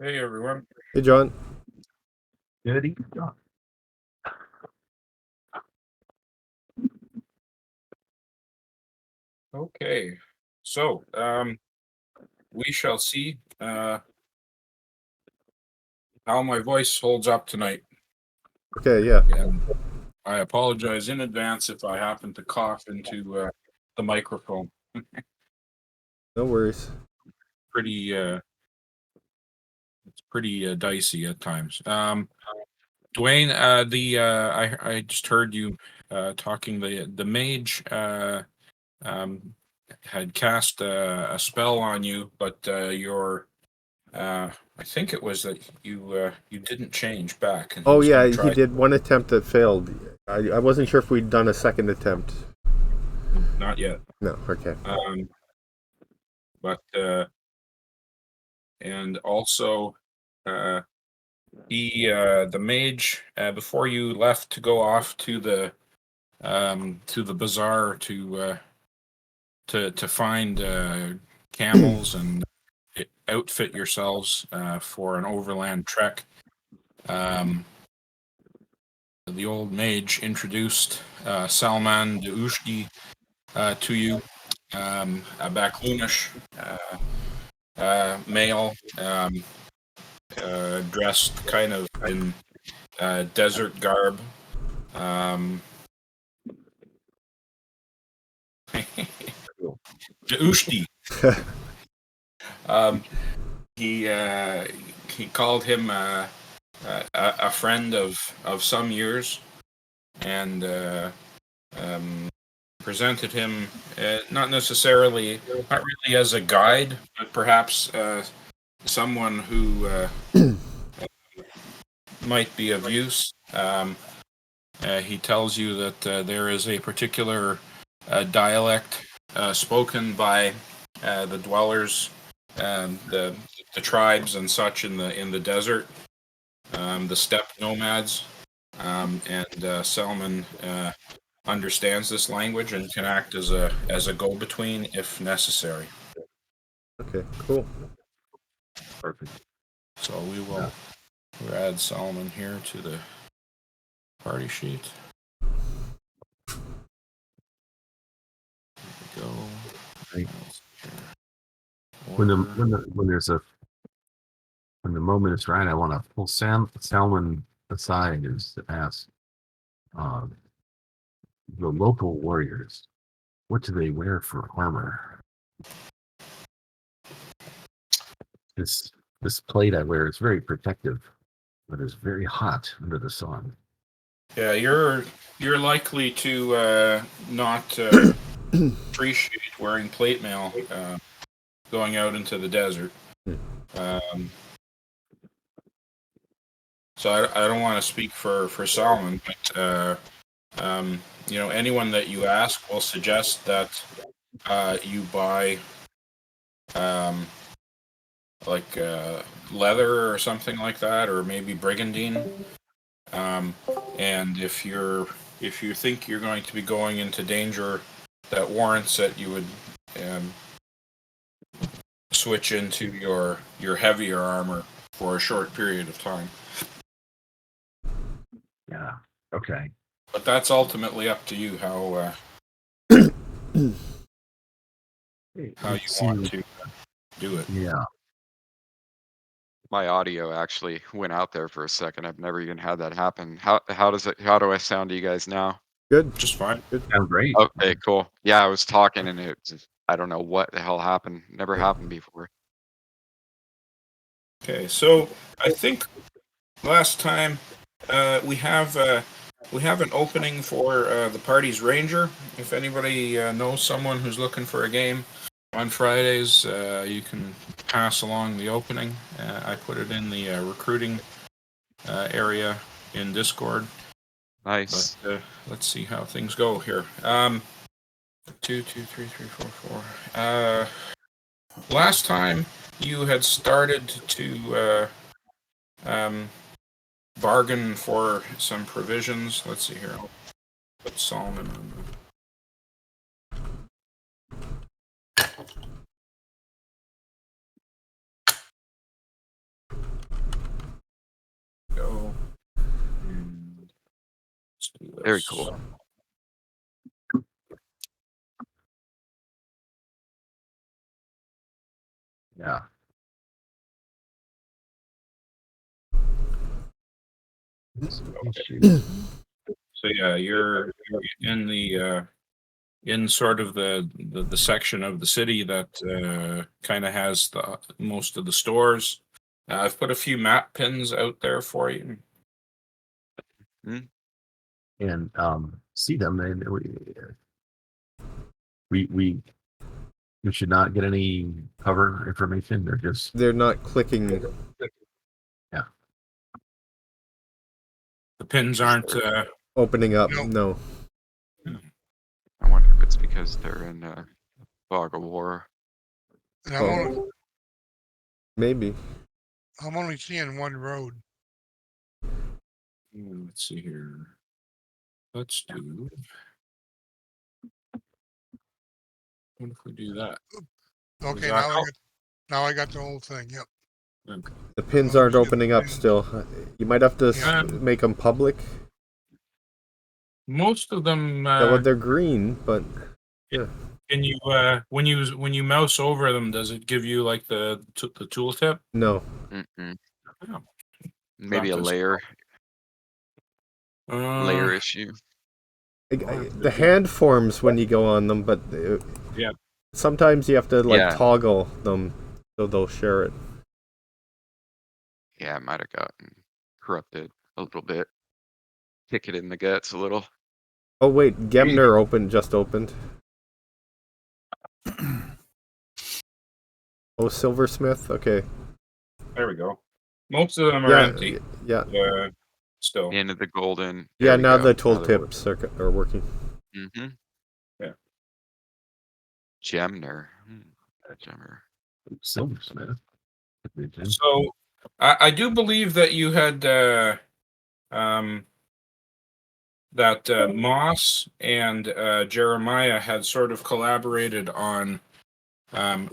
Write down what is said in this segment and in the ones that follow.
Hey everyone. Hey, John. Good evening. Okay, so we shall see how my voice holds up tonight. Okay, yeah. And I apologize in advance if I happen to cough into the microphone. No worries. It's pretty dicey at times. Dwayne, I just heard you talking. The mage had cast a spell on you, but I think it was that you didn't change back. And Oh, was yeah, gonna he try. did one attempt that failed. I wasn't sure if we'd done a second attempt. Not yet. No, okay. But and also the mage before you left to go off to the bazaar to find camels and outfit yourselves for an overland trek. The old mage introduced Salman de Ushki to you, a Baklunish male, dressed kind of in desert garb. De Ushki. He called him a friend of some years, and presented him not really as a guide, but perhaps someone who might be of use. He tells you that there is a particular dialect spoken by the dwellers, the tribes and such in the desert, the steppe nomads, and Selman understands this language and can act as a go-between if necessary. Okay, cool. Perfect. So we will add Solomon here to the party sheet. There we go. Right. When the moment is right, I want to pull Salmon aside and ask the local warriors, what do they wear for armor? This plate I wear is very protective, but it's very hot under the sun. Yeah, you're likely to not appreciate wearing plate mail going out into the desert. So I don't want to speak for Solomon, but anyone that you ask will suggest that you buy like leather or something like that, or maybe brigandine. And if you think you're going to be going into danger that warrants it, you would switch into your heavier armor for a short period of time. Yeah. Okay. But that's ultimately up to you how you want to do it. Yeah. My audio actually went out there for a second. I've never even had that happen. How do I sound to you guys now? Good. Just fine. Good. Sounds great. Okay, cool. Yeah, I was talking and I don't know what the hell happened. Never happened before. Okay, so I think last time we have an opening for the party's ranger. If anybody knows someone who's looking for a game on Fridays, you can pass along the opening. I put it in the recruiting area in Discord. Nice. But let's see how things go here. 1, 2, 3, 4. Last time you had started to bargain for some provisions. Let's see here. I'll put Solomon on. do this. Very cool. Yeah. This issue. So yeah, you're in the in sort of the section of the city that kind of has the most of the stores. I've put a few map pins out there for you. And see them, and we should not get any cover information. They're just They're not clicking. The pins aren't. Opening up. No. No. I wonder if it's because they're in fog of war. And Oh. Maybe. I'm only seeing one road. Let's see here. Let's do. What if we do that? Okay, that help? now I got the whole thing. Yep. Okay. The pins Oh, aren't shit, opening up pins. still. You might have to Yeah. make them public. Most of them. Well, they're green, but Can you when you mouse over them, does it give you like the tooltip? no. Mm-mm. Oh. Maybe a Not this- layer issue. The hand forms when you go on them, but Yeah. sometimes you have to like Yeah. toggle them so they'll share it. Yeah, it might have gotten corrupted a little bit. Kick it in the guts a little. Oh wait, Gemner just opened. Oh, Silversmith. Okay. There we go. Most of them are Yeah. empty. Yeah. The Still. end of the golden. Yeah. Now the tooltips are working. Mm-hmm. Yeah. Gemner. Gemner. Silversmith. So I do believe that you had that Moss and Jeremiah had sort of collaborated on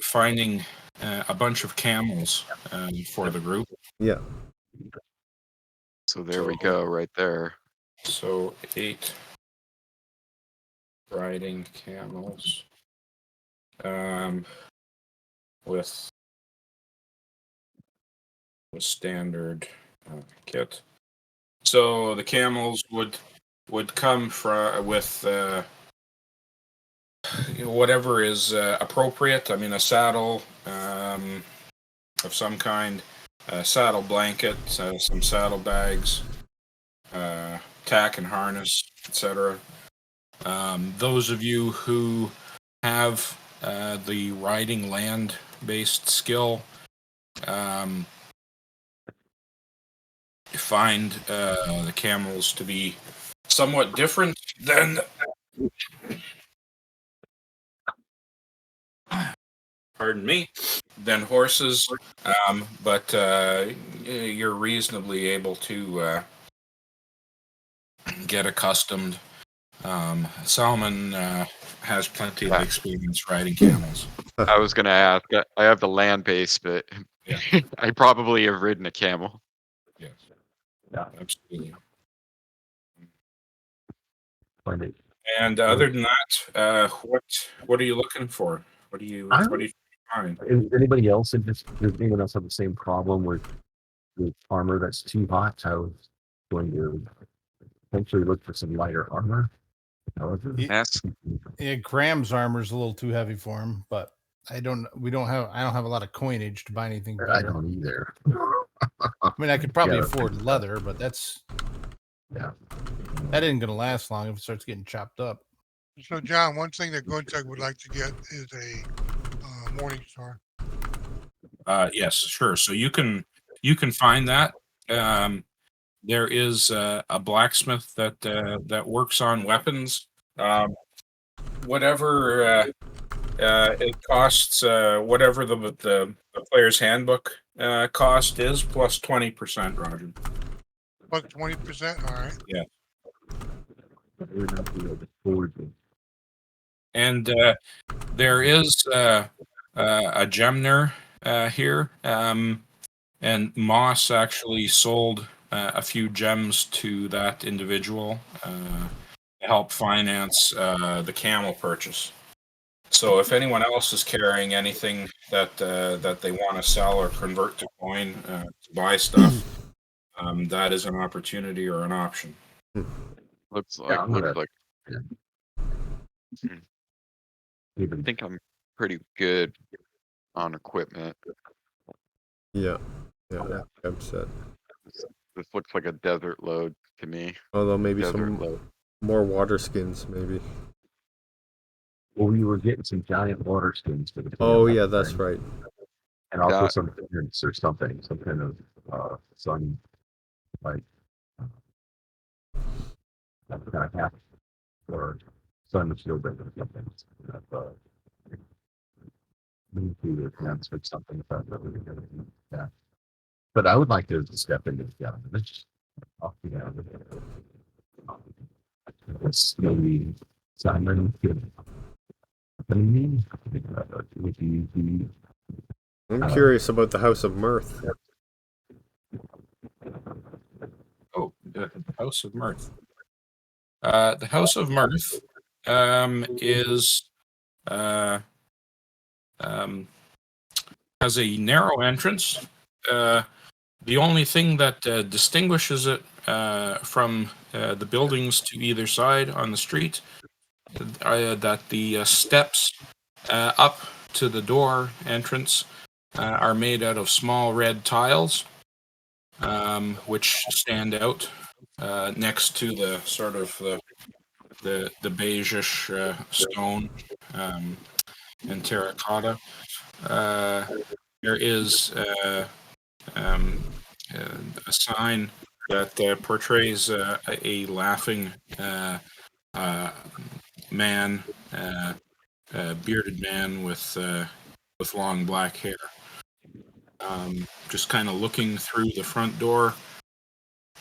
finding a bunch of camels for the group. Yeah. So there we go, right there. So 8 riding camels with standard kit. So the camels would come with whatever is appropriate. I mean, a saddle of some kind, a saddle blanket, some saddlebags, tack and harness, etc. Those of you who have the riding land-based skill find the camels to be somewhat different than pardon me, than horses, but you're reasonably able to get accustomed. Salmon has plenty of experience riding camels. I was gonna ask. I have the land base, but Yeah. I probably have ridden a camel. Yes. Yeah. Absolutely. Find it. And other than that, what are you looking for? What do you find? Is anybody else does anyone else have the same problem with armor that's too hot? I was going to potentially look for some lighter armor. However, Yes. Yeah, Graham's armor is a little too heavy for him, but I don't have a lot of coinage to buy anything better. I don't either. I mean, I could probably Yeah, afford leather, but that isn't gonna last long if it starts getting chopped up. So, John, one thing that Guntug would like to get is a Morning Star. Yes, sure. So you can find that. There is a blacksmith that works on weapons. Whatever it costs, whatever the player's handbook cost is, plus 20%, Roger. Plus 20%. All right. And there is a Gemner here, and Moss actually sold a few gems to that individual to help finance the camel purchase. So if anyone else is carrying anything that they want to sell or convert to coin to buy stuff, that is an opportunity or an option. Looks Yeah, like. yeah. I think I'm pretty good on equipment. Yeah. I'm set. This looks like a desert load to me. Although maybe Desert some load. more water skins, maybe. Well, we were getting some giant water skins for the Oh camp, yeah, that's right? right. And also That- some figures or something, some kind of sun, like kind of half or sun shield or something. Maybe the camps or something about that. Yeah. But I would like to step into the government. Let's let's maybe Simon could me. Would you be I'm curious about the House of Mirth. Oh, the House of Mirth. The House of Mirth is has a narrow entrance. The only thing that distinguishes it from the buildings to either side on the street that the steps up to the door entrance are made out of small red tiles, which stand out next to the sort of the beigeish stone and terracotta. There is a sign that portrays a laughing man, bearded man with long black hair. Just kind of looking through the front door,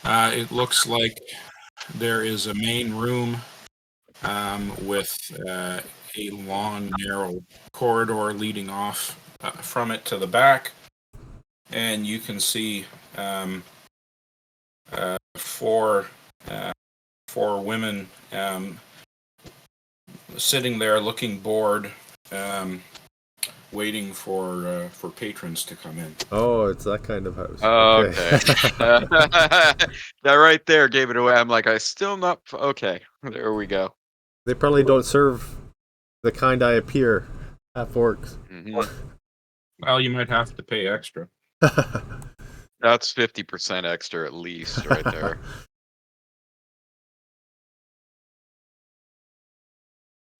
it looks like there is a main room with a long, narrow corridor leading off from it to the back, and you can see four women sitting there looking bored, waiting for patrons to come in. Oh, it's that kind of house. Okay. That right there gave it away. I'm like, I still not. Okay, there we go. They probably don't serve the kind I appear at Forks. Well, you might have to pay extra. That's 50% extra at least, right there.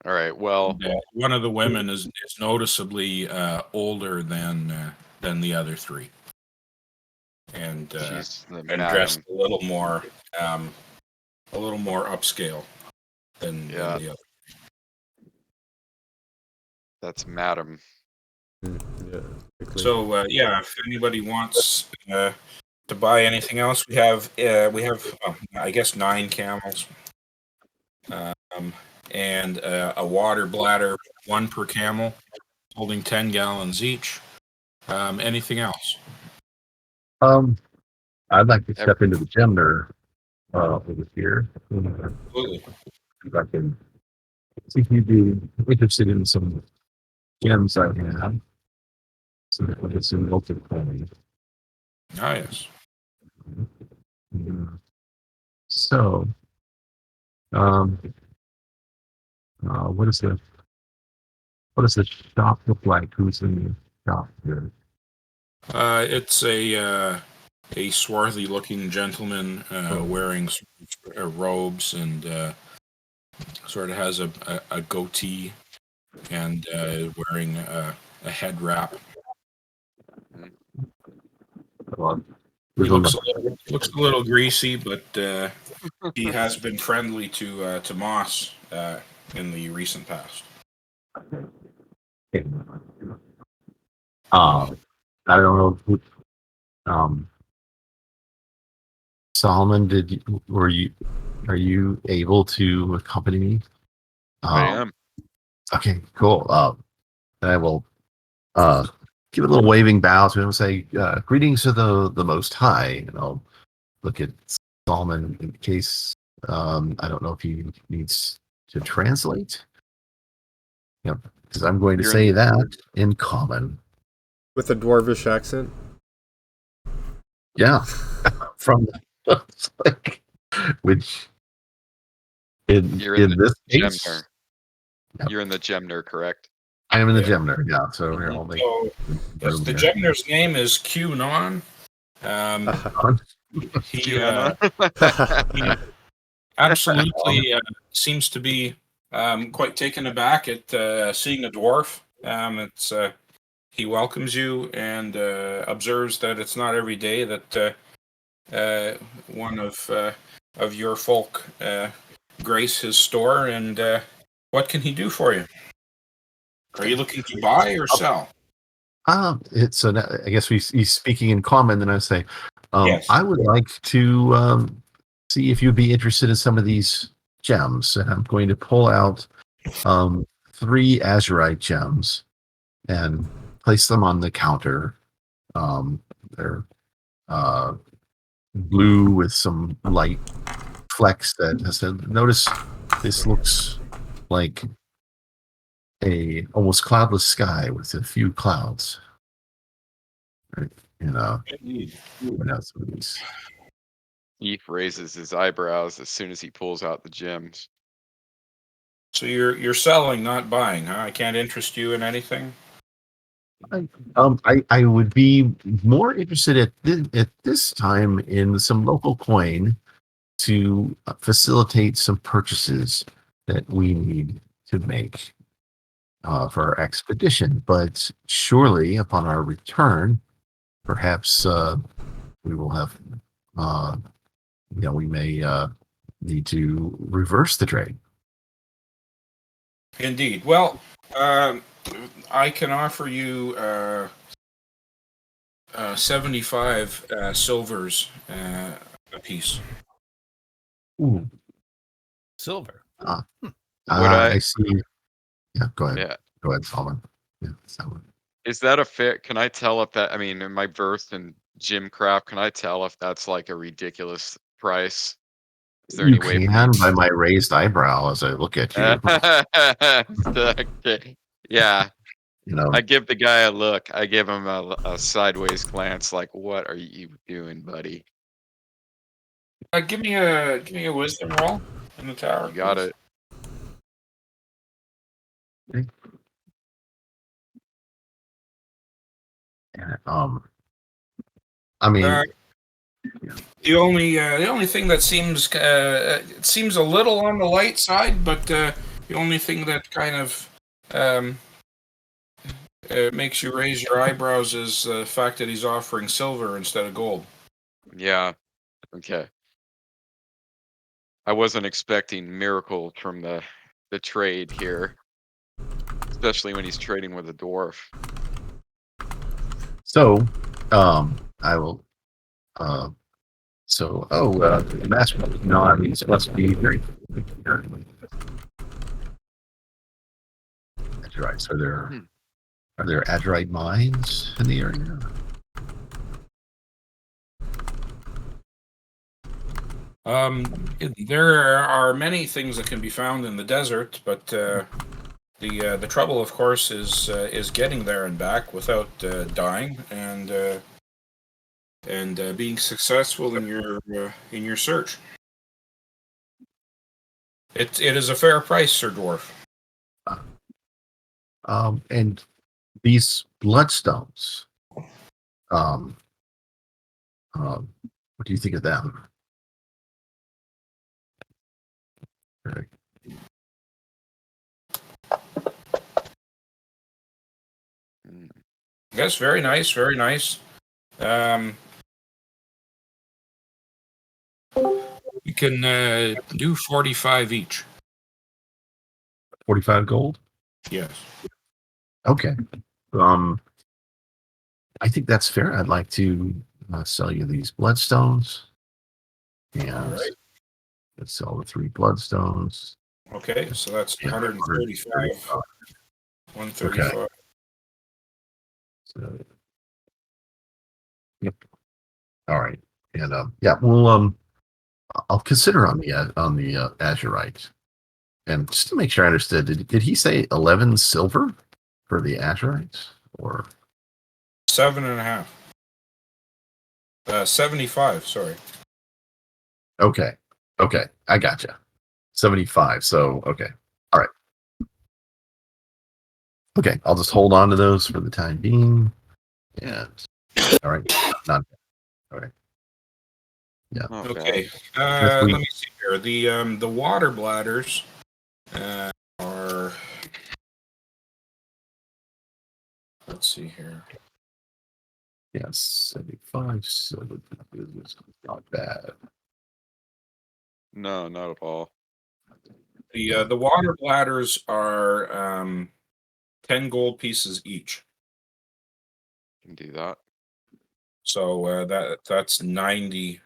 All right. Well, One of the women is noticeably older than the other three, and she's the dressed madam. a little more upscale than the other. That's madam. Yeah. So if anybody wants to buy anything else, we have I guess 9 camels, and a water bladder, 1 per camel, holding 10 gallons each. Anything else? I'd like to step into the gem there over here. Absolutely. If I can see if you'd be interested in some gems I have. So that it's in multi-coin. Ah, yes. So, what does the shop look like? Who's in the shop here? It's a swarthy-looking gentleman wearing robes and sort of has a goatee and wearing a head wrap. He looks a little greasy, but he has been friendly to Moss in the recent past. I don't know who, Solomon, are you able to accompany me? I am. Okay, cool. I will give a little waving bow to him and say, greetings to the Most High, and I'll look at Solomon in case I don't know if he needs to translate. Yep, because I'm going to You're say that in common. With a dwarvish accent. Yeah, from like, which You're in in the this case, Gemner. yep, You're in the Gemner, correct? I am in the Yeah. Gemner. Yeah, so here I'll make So, yes, room the here. Gemner's name is Q Non. He he absolutely seems to be quite taken aback at seeing a dwarf. It's he welcomes you and observes that it's not every day that one of your folk grace his store. And what can he do for you? Are you looking to buy or sell? It's an, I guess he's speaking in common. Then I say, Yes. I would like to see if you'd be interested in some of these gems. And I'm going to pull out 3 azurite gems and place them on the counter. They're blue with some light flecks that I said, notice this looks like a almost cloudless sky with a few clouds. Right? You know, what else would these? Eve raises his eyebrows as soon as he pulls out the gems. So you're selling, not buying, huh? I can't interest you in anything. I would be more interested at this time in some local coin to facilitate some purchases that we need to make for our expedition. But surely, upon our return, perhaps we will have, we may need to reverse the trade. Indeed. Well, I can offer you 75 silvers a piece. Ooh, Silver. Would I? I see. Yeah, go ahead. Yeah. Go ahead, Solomon. Yeah, Solomon. Is that a fair? Can I tell if that? I mean, in my versed in Gymcraft, can I tell if that's like a ridiculous price? Is there You any way for me can by my raised eyebrow as I look at you. Okay. Yeah, You know, I give the guy a look. I give him a sideways glance, like, "What are you doing, buddy?" Give me a wisdom roll in the tower. You got please. it. I mean, The only thing that seems it seems a little on the light side, but the only thing that kind of makes you raise your eyebrows is the fact that he's offering silver instead of gold. Yeah. Okay. I wasn't expecting miracles from the trade here, especially when he's trading with a dwarf. so I will. That's no, I mean, it must be very. Adrites. Are there adrite mines in the area? There are many things that can be found in the desert, but the trouble, of course, is getting there and back without dying and being successful in your search. It is a fair price, Sir Dwarf. And these bloodstones. What do you think of them? Very- Mm. Yes, very nice, very nice. You can do 45 each. 45 gold? Yes. Okay. I think that's fair. I'd like to sell you these bloodstones. And All right. let's sell the 3 bloodstones. Okay, so that's Yeah, 135. 135. Okay. So, yep. All right. And yeah, well, I'll consider on the Azurite. And just to make sure I understood, did he say 11 silver for the Azurite, or 7.5. 75. Sorry. okay, I gotcha. 75. So okay, all right, okay. I'll just hold on to those for the time being. And all right, not all right. Yeah. Not Okay. bad. Let me see here. The water bladders are. Let's see here. Yes, 75 silver is not bad. No, not at all. The water bladders are 10 gold pieces each. Can do that. So that's 90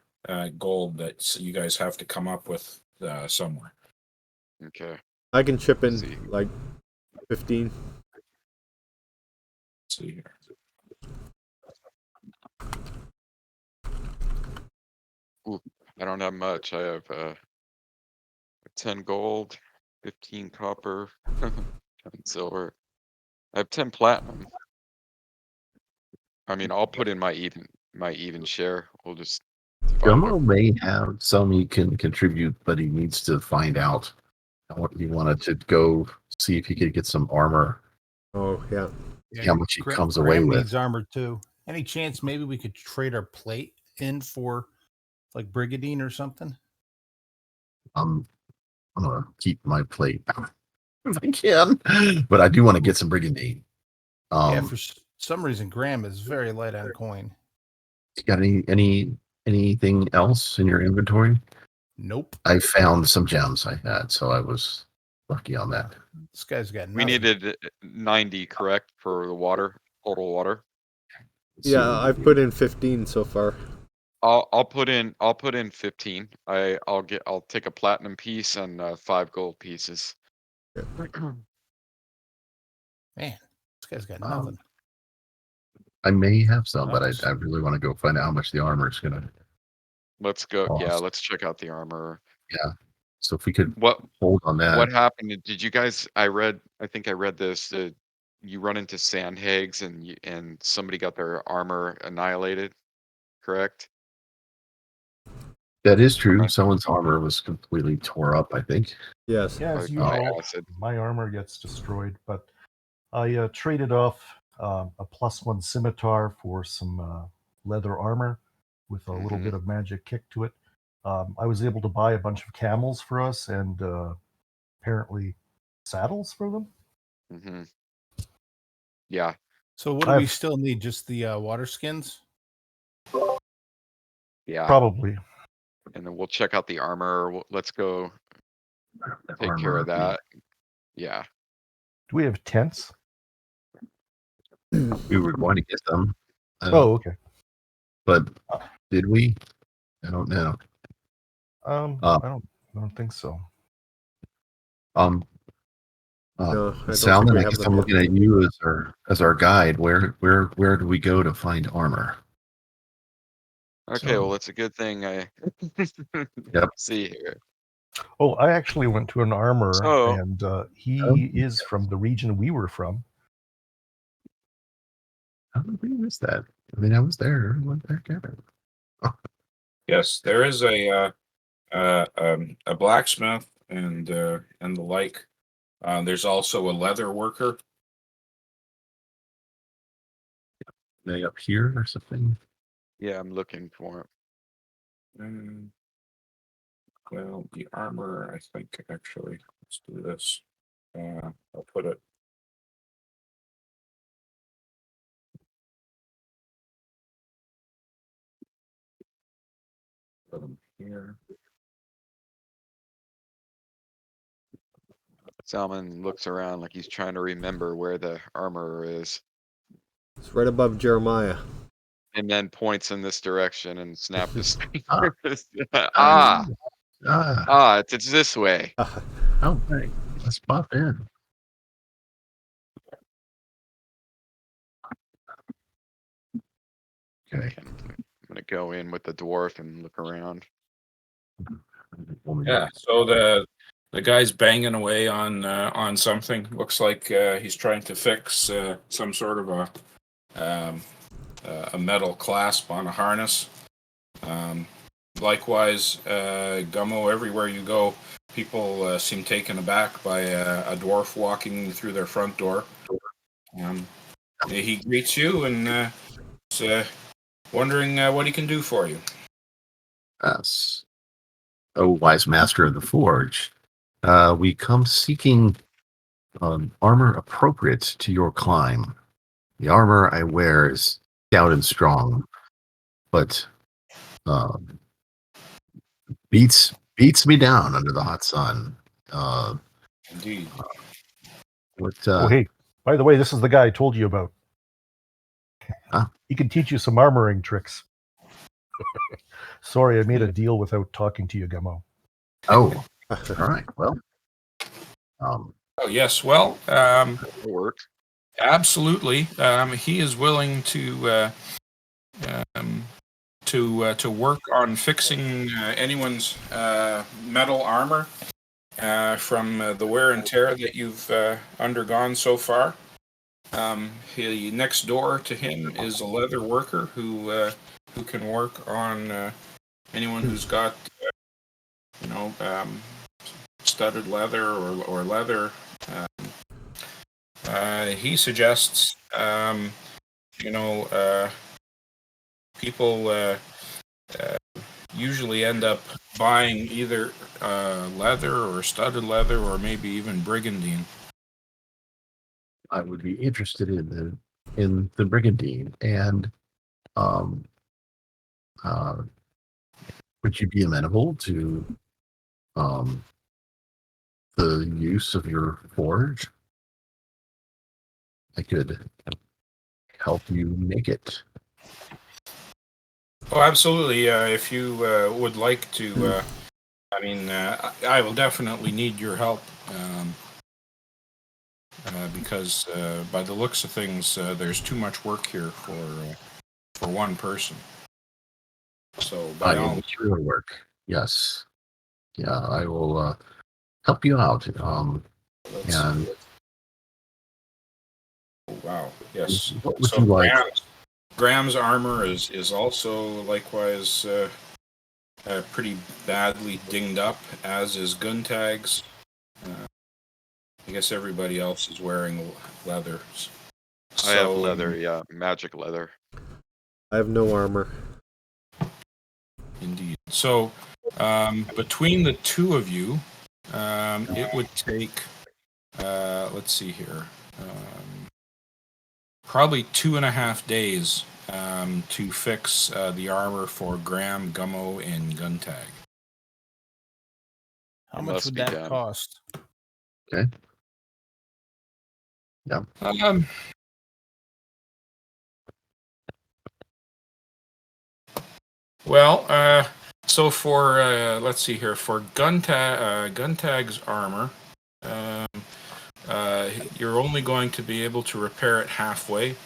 gold that you guys have to come up with somewhere. Okay. I can chip in See. like 15. Let's see here. I don't have much. I have 10 gold, 15 copper, 10 silver. I have 10 platinum. I mean, I'll put in my even share. We'll just divide it Gummo up. may have some he can contribute, but he needs to find out. He wanted to go see if he could get some armor. Oh, yeah. See how much he comes Graham away with. needs armor too. Any chance maybe we could trade our plate in for like brigadine or something? I'm gonna keep my plate if I can, but I do want to get some brigandine. Yeah, for some reason Graham is very light on coin. You got anything else in your inventory? Nope. I found some gems I had, so I was lucky on that. This guy's got nothing. We needed 90, correct, for the water, total water. Let's see Yeah, what we I've do. put in 15 so far. I'll put in 15. I'll take a platinum piece and 5 gold pieces. Man, this guy's got Um, nothing. I may have some, but Nice. I really want to go find out how much the armor is gonna Let's go. Yeah, cost. let's check out the armor. Yeah. So if we could What hold on that. what happened? Did you guys? I think I read this. You run into sand hags and somebody got their armor annihilated. Correct. That is true. Okay. Someone's armor was completely tore up, I think. Yes. Yeah, as Like usual, acid. my armor gets destroyed, but I traded off a +1 scimitar for some leather armor with a little Mhm. bit of magic kick to it. I was able to buy a bunch of camels for us and apparently saddles for them. Mm-hmm. Yeah. So what do we I've- still need? Just the water skins? Yeah. Probably. And then we'll check out the armor. Let's go take care of that. Yeah. Do we have tents? We were going to get them. Oh, okay. But did we? I don't know. I don't think so. No, I don't think Salmon, we I have guess them I'm yet. looking at you as our guide. Where do we go to find armor? Okay. So- Well, it's a good thing I Yep. see here. Oh, I actually went to an armor, So- and he is from the region we were from. How did we miss that? I mean, I was there. I went back at it. Yes, there is a blacksmith and the like. There's also a leather worker. They up here or something? Yeah, I'm looking for it. Well, the armor, I think actually. Let's do this. I'll put it. Put them here. Salmon looks around like he's trying to remember where the armor is, It's right above Jeremiah. and then points in this direction and snaps his Ah. fingers. Ah, Ah, it's this way. oh, hey, let's pop in. Okay. Okay, gonna go in with the dwarf and look around. Yeah. So the guy's banging away on something. Looks like he's trying to fix some sort of a metal clasp on a harness. Likewise, Gummo, everywhere you go, people seem taken aback by a dwarf walking through their front door. He greets you and is wondering what he can do for you. Yes. Oh, wise master of the forge, we come seeking armor appropriate to your climb. The armor I wear is stout and strong, but beats me down under the hot sun. Indeed. Oh, hey, by the way, this is the guy I told you about. Huh? He can teach you some armoring tricks. Sorry, I made a deal without talking to you, Gummo. Oh, all right. Well, Oh yes. Well, It'll work. absolutely. He is willing to work on fixing anyone's metal armor from the wear and tear that you've undergone so far. Next door to him is a leather worker who can work on anyone who's got studded leather or leather. He suggests people usually end up buying either leather or studded leather or maybe even brigandine. I would be interested in the brigandine, and would you be amenable to the use of your forge? I could help you make it. Oh, absolutely. If you would like to, I will definitely need your help because by the looks of things, there's too much work here for one person. So by all Material work, yes. Yeah, I will help you out. let's And see. Oh, wow. Yes. what would So you like? Graham's armor is also likewise pretty badly dinged up, as is Guntag's. I guess everybody else is wearing leather. I have leather, yeah, magic leather. I have no armor. Indeed. So between the two of you, it would take, let's see here, probably 2.5 days to fix the armor for Graham, Gummo, and Guntag. How It much must would be that done. cost? Okay. Yeah. Well, so for let's see here, for Guntag's armor, you're only going to be able to repair it halfway,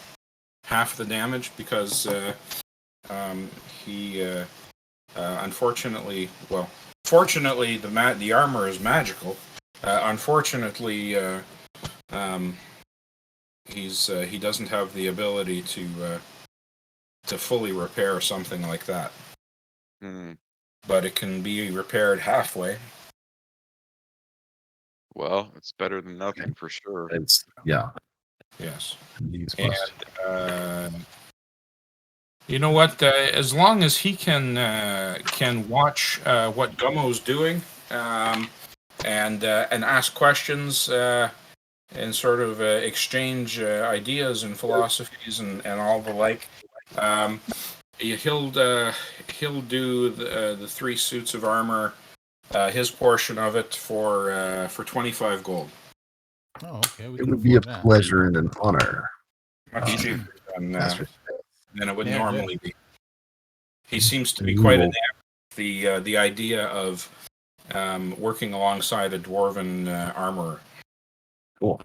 half the damage, because he unfortunately, well, fortunately the armor is magical. Unfortunately, he doesn't have the ability to fully repair something like that. But it can be repaired halfway. Well, it's better than nothing for sure. It's Yes. These And must. you know what? As long as he can watch what Gummo's doing and ask questions and sort of exchange ideas and philosophies and all the like, he'll do the 3 suits of armor, his portion of it for 25 gold. Oh, okay. It would be a pleasure and an honor. Much cheaper than it would normally be. He seems to be quite enamored with the idea of working alongside a dwarven armorer. Cool.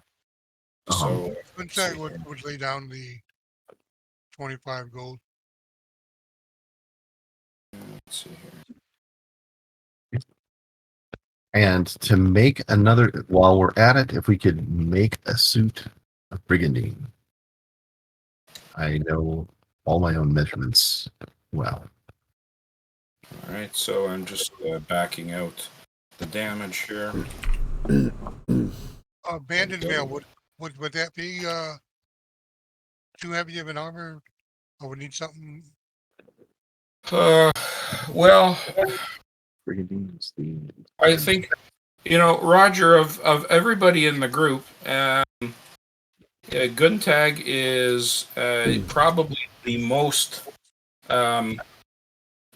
So Guntag would lay down the 25 gold. Let's see here. And to make another, while we're at it, if we could make a suit of brigandine. I know all my own measurements well. All right, so I'm just backing out the damage here. Banded mail, would that be too heavy of an armor? Or would need something? Well, Brigandine is the I think, Roger, of everybody in the group, Guntag is probably the most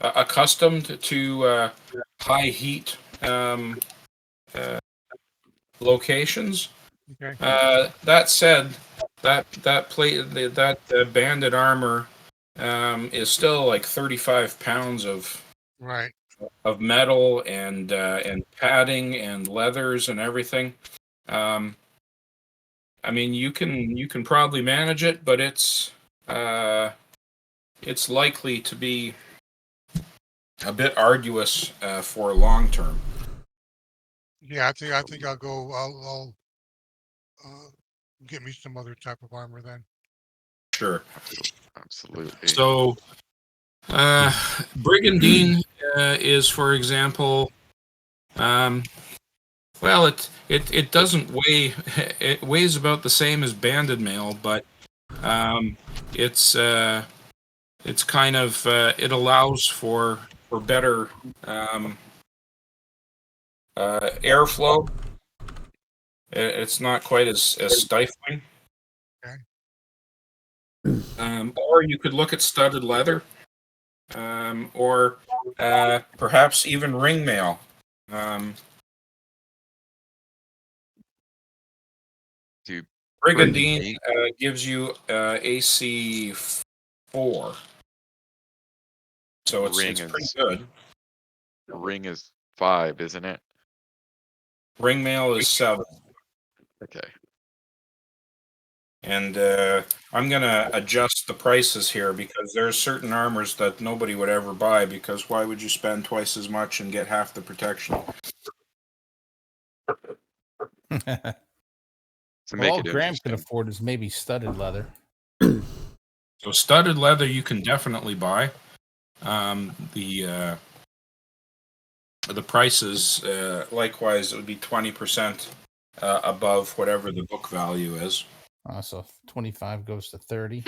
accustomed to high heat locations. Okay. That said, that banded armor is still like 35 pounds of Right. metal and padding and leathers and everything. I mean, you can probably manage it, but it's likely to be a bit arduous for long term. Yeah, I think I'll go. I'll get me some other type of armor then. Sure. Absolutely. So, brigandine is, for example, well, it doesn't weigh. It weighs about the same as banded mail, but it's kind of it allows for better airflow. It's not quite as stifling. Okay. Or you could look at studded leather, or perhaps even ring mail. Do Brigandine gives you AC 4, so it's Ring pretty is- good. ring is 5, isn't it? Ring mail is 7. Okay. And I'm going to adjust the prices here because there's certain armors that nobody would ever buy, because why would you spend twice as much and get half the protection? To Well, make all it Graham can interesting. afford is maybe studded leather. So studded leather you can definitely buy. The prices, likewise, it would be 20% above whatever the book value is. So 25 goes to 30.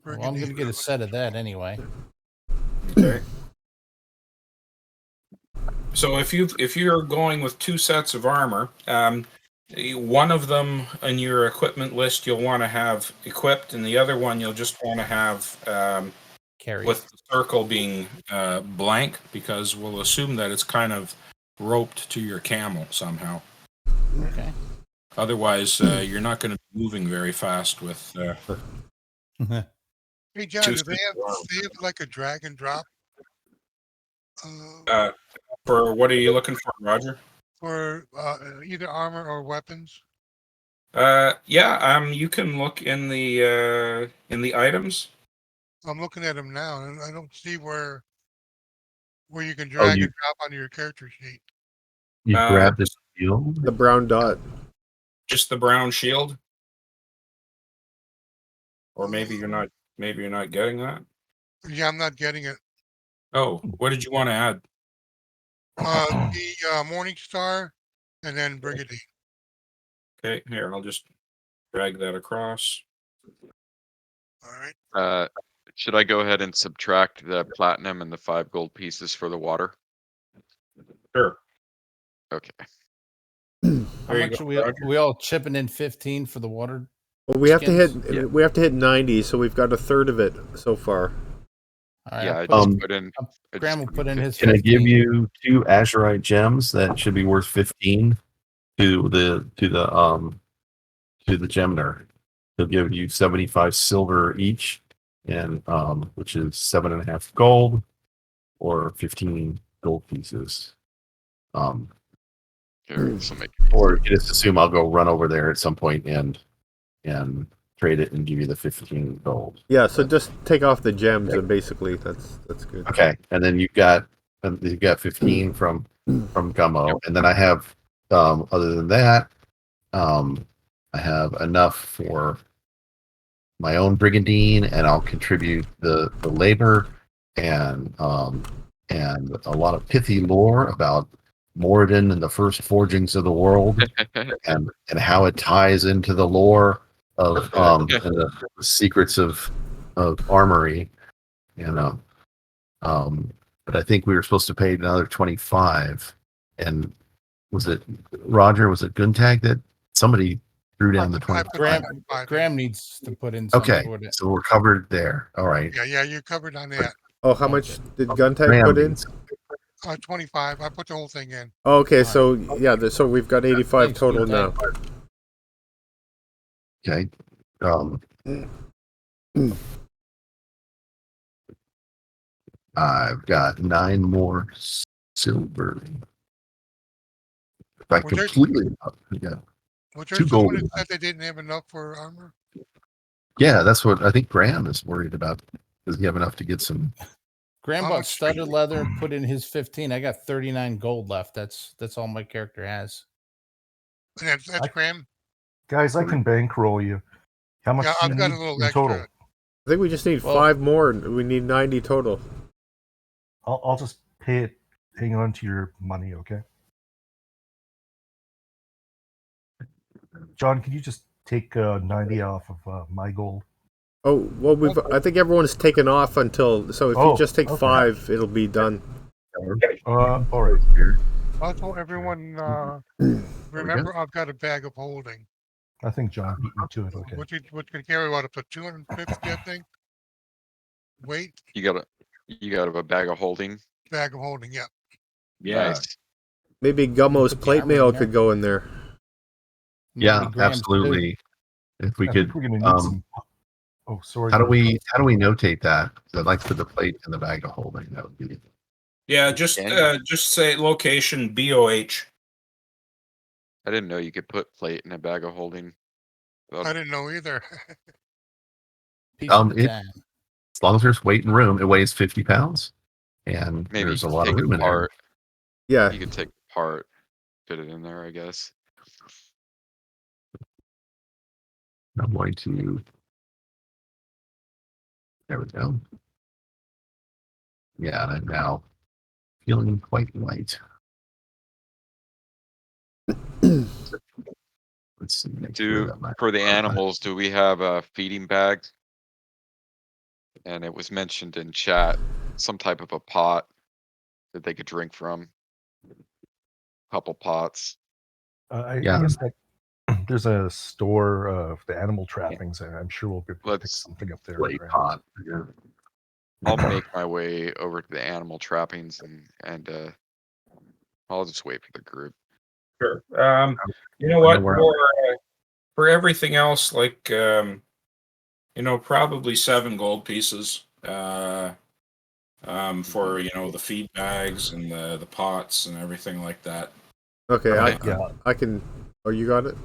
Well, I'm going to get a set of that anyway. Okay. So if you're going with 2 sets of armor, one of them in your equipment list you'll want to have equipped, and the other one you'll just want to have Carry. with the circle being blank, because we'll assume that it's kind of roped to your camel somehow. Okay. Otherwise, you're not going to be moving very fast with. Hey John, do they have like a drag and drop? For what are you looking for, Roger? For either armor or weapons? Yeah. You can look in the items. I'm looking at them now, and I don't see where you can drag and drop onto your character sheet. You grab the shield. The brown dot. Just the brown shield. Or maybe you're not. Maybe you're not getting that. Yeah, I'm not getting it. Oh, what did you want to add? The Morning Star, and then Brigandine. Okay, here, I'll just drag that across. All right. Should I go ahead and subtract the platinum and the 5 gold pieces for the water? Sure. Okay. How much are we all chipping in 15 for the water? Well, we have to hit. Yeah. We have to hit 90, so we've got a third of it so far. All right, Yeah, I I'll just put in. Graham will put in his. Can I give 15. you 2 azurite gems that should be worth 15 to the geminer? He'll give you 75 silver each, and which is 7.5 gold, or 15 gold pieces. Here, this will make Or you just assume I'll go run over there at some point and trade it and give you the 15 gold. Yeah, so just take off the gems and basically that's good. Okay, and then you've got 15 from Gummo, and then I have other than that, I have enough for my own brigandine, and I'll contribute the labor and a lot of pithy lore about Moradin and the first forgings of the world, and how it ties into the lore of and the secrets of armory, but I think we were supposed to pay another 25, and was it Roger? Was it Guntag that somebody threw down the 25? Graham needs to put in something. Okay, so we're covered there. All right. Yeah, you're covered on that. Oh, how much did Guntag put in? 25. I put the whole thing in. Oh, okay, so yeah, so we've got 85 Thanks, total Guntag. now. Okay. I've got 9 more silver. If I Was there- completely, yeah. Was there 2 someone gold. that said they didn't have enough for armor? Yeah, that's what I think Graham is worried about. Does he have enough to get some? Graham How bought much- studded leather and put in his 15. I got 39 gold left. That's all my character has. And that's Graham. Guys, I can bankroll you. How much Yeah, do you I've got need a little in extra. total? I think we just need Well- 5 more. We need 90 total. I'll just pay it. Hang on to your money, okay? John, could you just take 90 off of my gold? Oh, well, I think everyone's taken off until, so if you Oh, just take okay. 5, it'll be done. All right. Also, everyone, remember I've got a bag of holding, I think John beat me to it. Okay. which can carry what, up to 250, I think. Weight, You got a bag of holding. bag of holding. Yeah. Nice. Maybe Gummo's Put the plate armor mail in there. could go in there. Maybe Yeah, Graham's too. absolutely. If we I could, think we're gonna need some. Oh, sorry. how do we notate that? 'Cause I'd like to put the plate in the bag of holding. That would be. Yeah, just say location BOH. I didn't know you could put plate in a bag of holding. I didn't know either. Piece of the It- tan. As long as there's weight and room, it weighs 50 pounds, and Maybe there's a you lot of take room in there. apart. Yeah, You can take apart, fit it in there, I guess. I'm going to. There we go. Yeah, and I'm now feeling quite light. Let's see. make sure that my- For the animals, do we have a feeding bag? And it was mentioned in chat, some type of a pot that they could drink from. Couple pots. I Yeah. guess that there's a store of the animal trappings, and I'm sure we'll be able to pick Let's something up there. plate right? pot. Yeah. I'll make my way over to the animal trappings and I'll just wait for the group. Sure. You know I what? know where For everything else, like probably 7 gold pieces. For the feed bags and the pots and everything like that. okay, Okay. I can. Oh, you got it?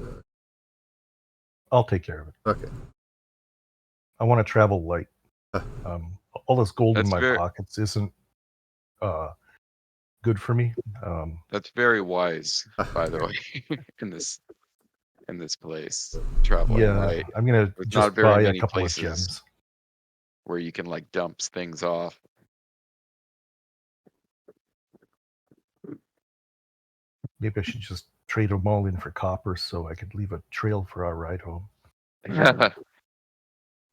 I'll take care of it. Okay. I want to travel light. All this gold in That's my very- pockets isn't good for me. That's very wise, by the way, in this place. Traveling Yeah, light, I'm gonna There's just not very buy a many couple places. of gems. where you can like dump things off. Maybe I should just trade them all in for copper so I could leave a trail for our ride home.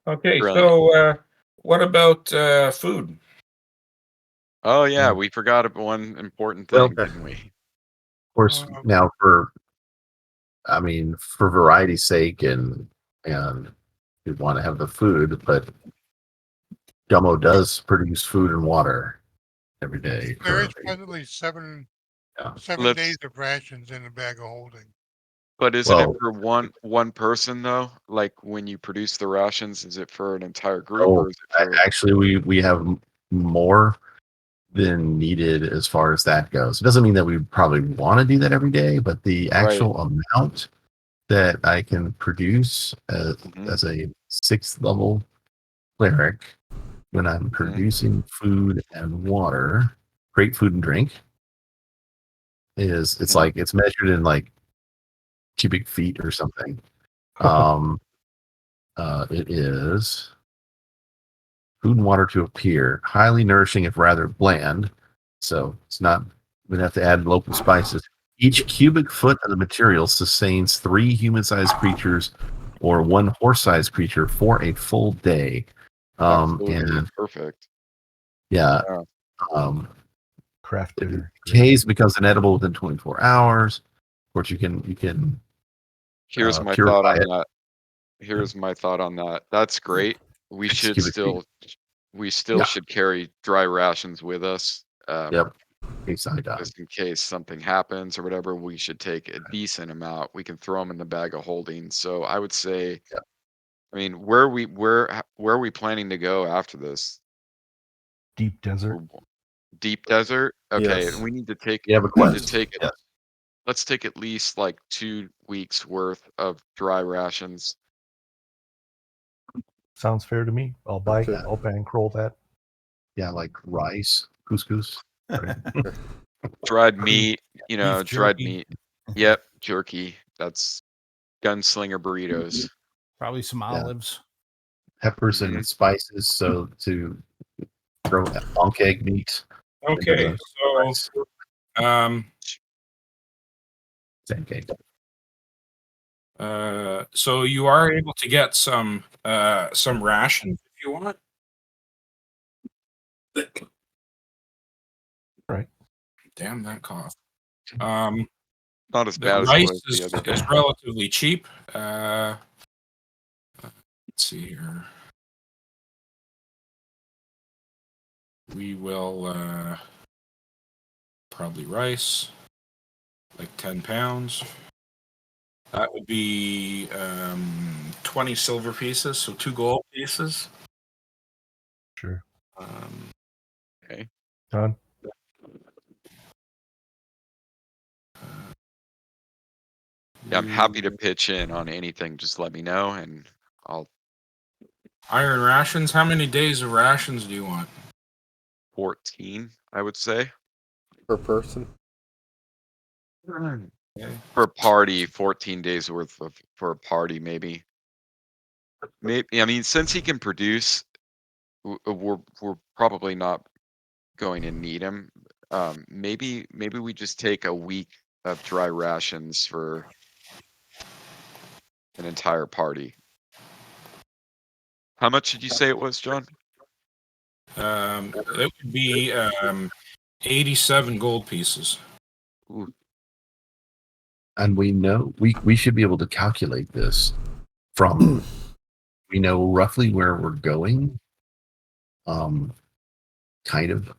Okay, Brilliant. so what about food? Oh yeah, we forgot about one important Well, thing, didn't we? Of course, now for variety's sake, and we want to have the food, but Gummo does produce food and water every day. There is currently. presently seven Let's- days of rations in the bag of holding. But isn't Well- it for one person though? Like when you produce the rations, is it for an entire group Oh, or is it for Actually, we have more than needed as far as that goes. It doesn't mean that we probably want to do that every day, but the actual amount that I can produce as a 6th level cleric when I'm producing food and water, great food and drink, it's like it's measured in like cubic feet or something. It is food and water to appear, highly nourishing if rather bland. So it's not, we'd have to add local spices. Each cubic foot of the material sustains 3 human-sized creatures or 1 horse-sized creature for a full day. And perfect. yeah, Yeah. Craft dinner. Haze becomes inedible within 24 hours. Of course, you can Here's my purify thought on it. that. Here's my thought on that. That's great. We 6 should cubic feet. still Yeah. should carry dry rations with us. Yep. In case I die. Just in case something happens or whatever, we should take a decent amount. We can throw them in the bag of holding. So I would say, Yep. I mean, where are we planning to go after this? Deep desert. Deep desert? Okay, Yes. and we need to take You have a we need to quest. take it. Yes. Let's take at least like 2 weeks worth of dry rations. Sounds fair to me. I'll buy. Okay. I'll bankroll that. Yeah, like rice, couscous. Right. Dried meat, dried jerky. meat. Yep, jerky. That's gunslinger burritos. Probably some olives. Peppers and spices, so to throw bonk egg meat. Okay, so Same cake. so you are able to get some rations if you want. Right. Damn that cough. Not as The bad as it rice was the other day. is relatively cheap. Let's see here. We will probably rice, like 10 pounds. That would be 20 silver pieces, so 2 gold pieces. Sure. Okay. Done. Yeah, I'm happy to pitch in on anything. Just let me know and I'll Iron rations. How many days of rations do you want? 14, I would say. Per person. Okay. For a party, 14 days worth of for a party, maybe. Maybe I mean, since he can produce, we're probably not going to need him. Maybe we just take a week of dry rations for an entire party. How much did you say it was, John? It would be 87 gold pieces. Ooh, And we know we should be able to calculate this from we know roughly where we're going. Kind of.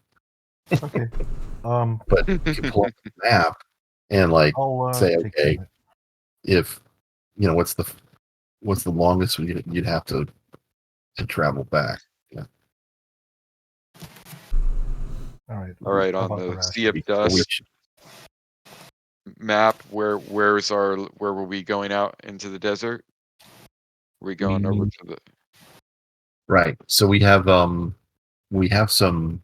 Okay. But you can pull up the map and like I'll say, take care okay, of it. if what's the longest you'd have to travel back. Yeah. All right. All right, How on about the rest? Sea of So we Dust should- map, where were we going out into the desert? Are we going over to the right. So we have some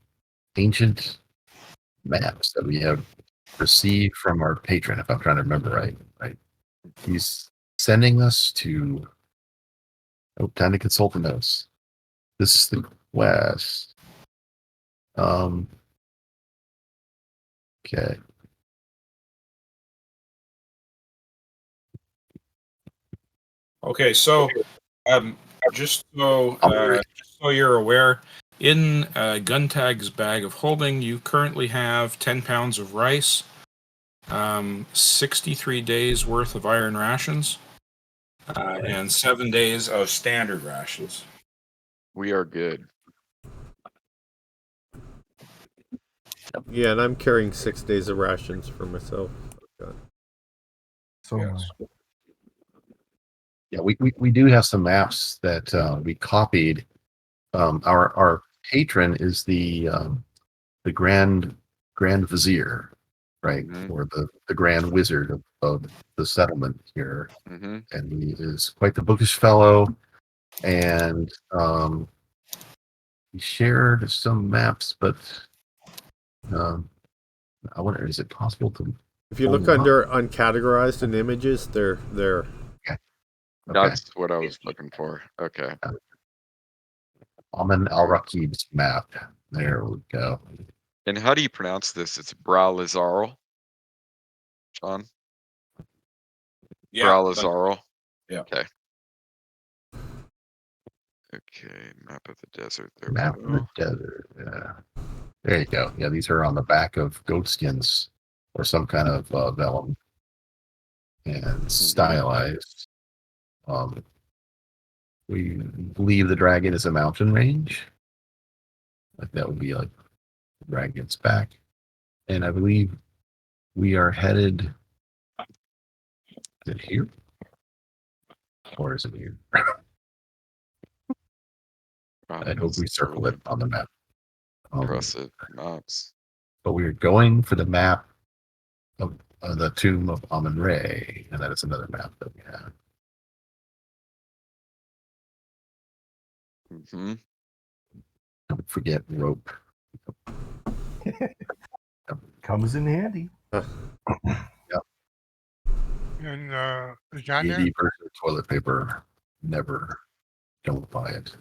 ancient maps that we have received from our patron, if I'm trying to remember right. He's sending us to time to consult the notes. This is the west. Okay. Okay, so just so you're aware, in Guntag's bag of holding, you currently have 10 pounds of rice, 63 days worth of iron rations, and 7 days of standard rations. We are good. Yeah, and I'm carrying 6 days of rations for myself. So Yes. Yeah, we do have some maps that we copied. Our patron is the Grand Vizier, right? Mhm. Or the grand wizard of the settlement here. Mm-hmm. And he is quite the bookish fellow. And he shared some maps, but I wonder, is it possible to If you pull look them up? under uncategorized in images, they're Okay. That's what I was looking for. Okay. Amin Al Raqib's map. There we go. And how do you pronounce this? It's Bralizarl, John? Yeah. Bralizarl. Yeah. Okay. Okay, map of the desert. There Map we of the go. desert. Yeah. There you go. Yeah, these are on the back of goat skins or some kind of vellum and stylized. We believe the dragon is a mountain range. Like that would be like the dragon's back. And I believe we are headed. Is it here? Or is it here? I hope we circled it on the map. Impressive maps. But we are going for the map of the tomb of Amun-Re, and that is another map that we have. Mm-hmm. Don't forget rope. Comes in handy. And is John there? 80% toilet paper. Never. Don't buy it.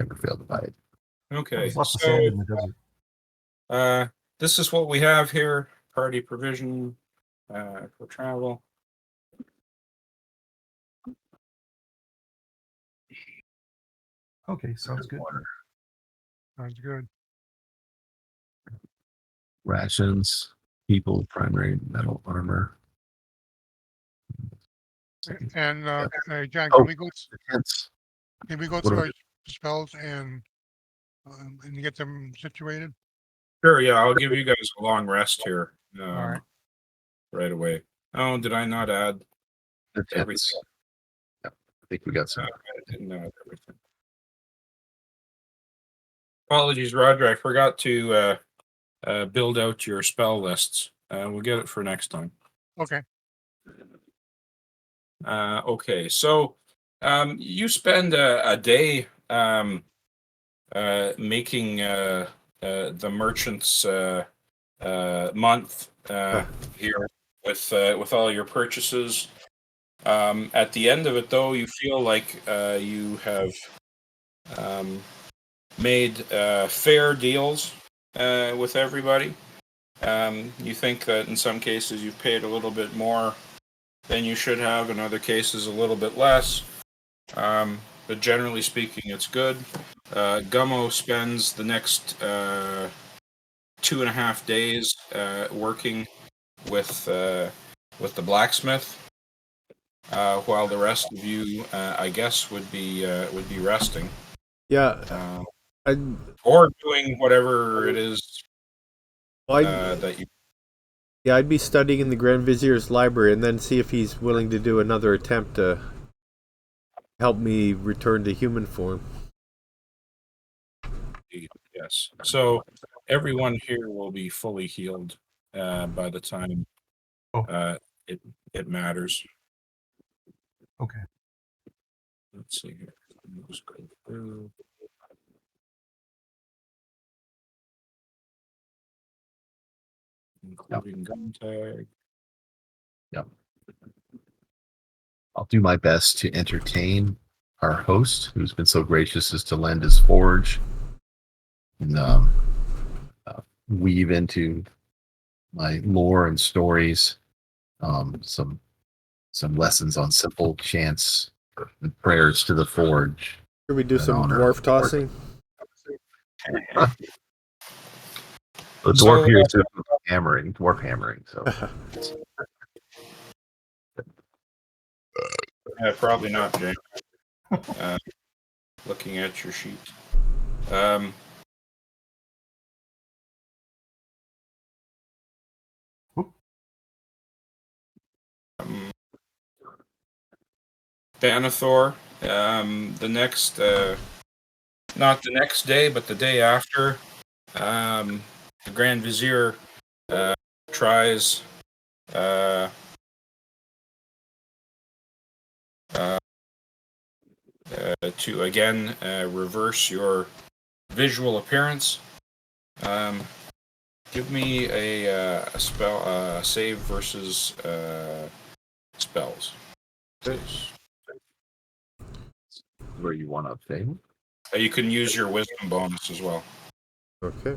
Never fail to buy it. Okay. There's lots of sand in the desert. This is what we have here. Party provision for travel. Okay, sounds good. Water. Sounds good. Rations. People. Primary metal armor. And hey, John, Oh. can we go? Tents. Can we go What through are- our spells and get them situated? Sure, yeah, I'll give you guys a long rest here. All right. Right away. Oh, did I not add The tents. everything? Yep. I think we got some. I didn't add everything. Apologies, Roger. I forgot to build out your spell lists. We'll get it for next time. Okay. Okay, so you spend a day making the merchant's month here with all your purchases. At the end of it, though, you feel like you have made fair deals with everybody. You think that in some cases you've paid a little bit more than you should have, in other cases a little bit less. But generally speaking, it's good. Gummo spends the next 2.5 days working with the blacksmith, while the rest of you, I guess, would be resting. yeah. I'd, Or doing whatever it is well, that you. yeah, I'd be studying in the Grand Vizier's library and then see if he's willing to do another attempt to help me return to human form. Yes. So everyone here will be fully healed by the time it matters. Okay. Let's see here. Let's go through. Including gun tag. Yep. I'll do my best to entertain our host, who's been so gracious as to lend his forge, and weave into my lore and stories some lessons on simple chants and prayers to the forge. Should we do In some honor dwarf of the tossing? The dwarf here is doing hammering, dwarf hammering. So Probably not, James. Looking at your sheet. Banathor, the next, not the next day, but the day after, the Grand Vizier tries to again reverse your visual appearance. Give me a spell save versus spells. Please. Where you want to fail? You can use your wisdom bonus as well. Okay.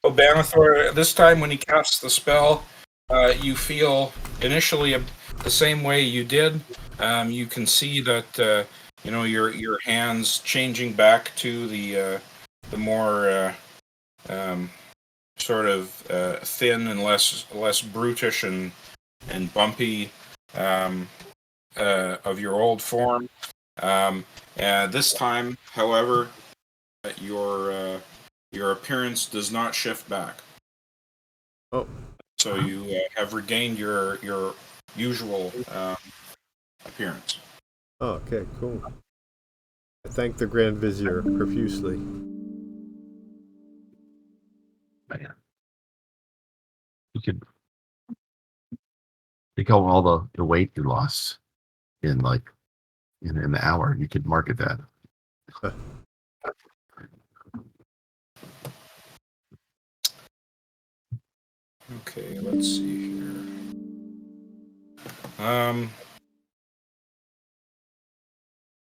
So Banathor, this time when he casts the spell, you feel initially the same way you did. You can see that your hands changing back to the more sort of thin and less brutish and bumpy of your old form. This time, however, your appearance does not shift back. Oh. So you have regained your usual appearance. Oh, okay, cool. I thank the Grand Vizier profusely. Man. You could think of all the weight you lost in in an hour. You could market that. Okay, let's see here.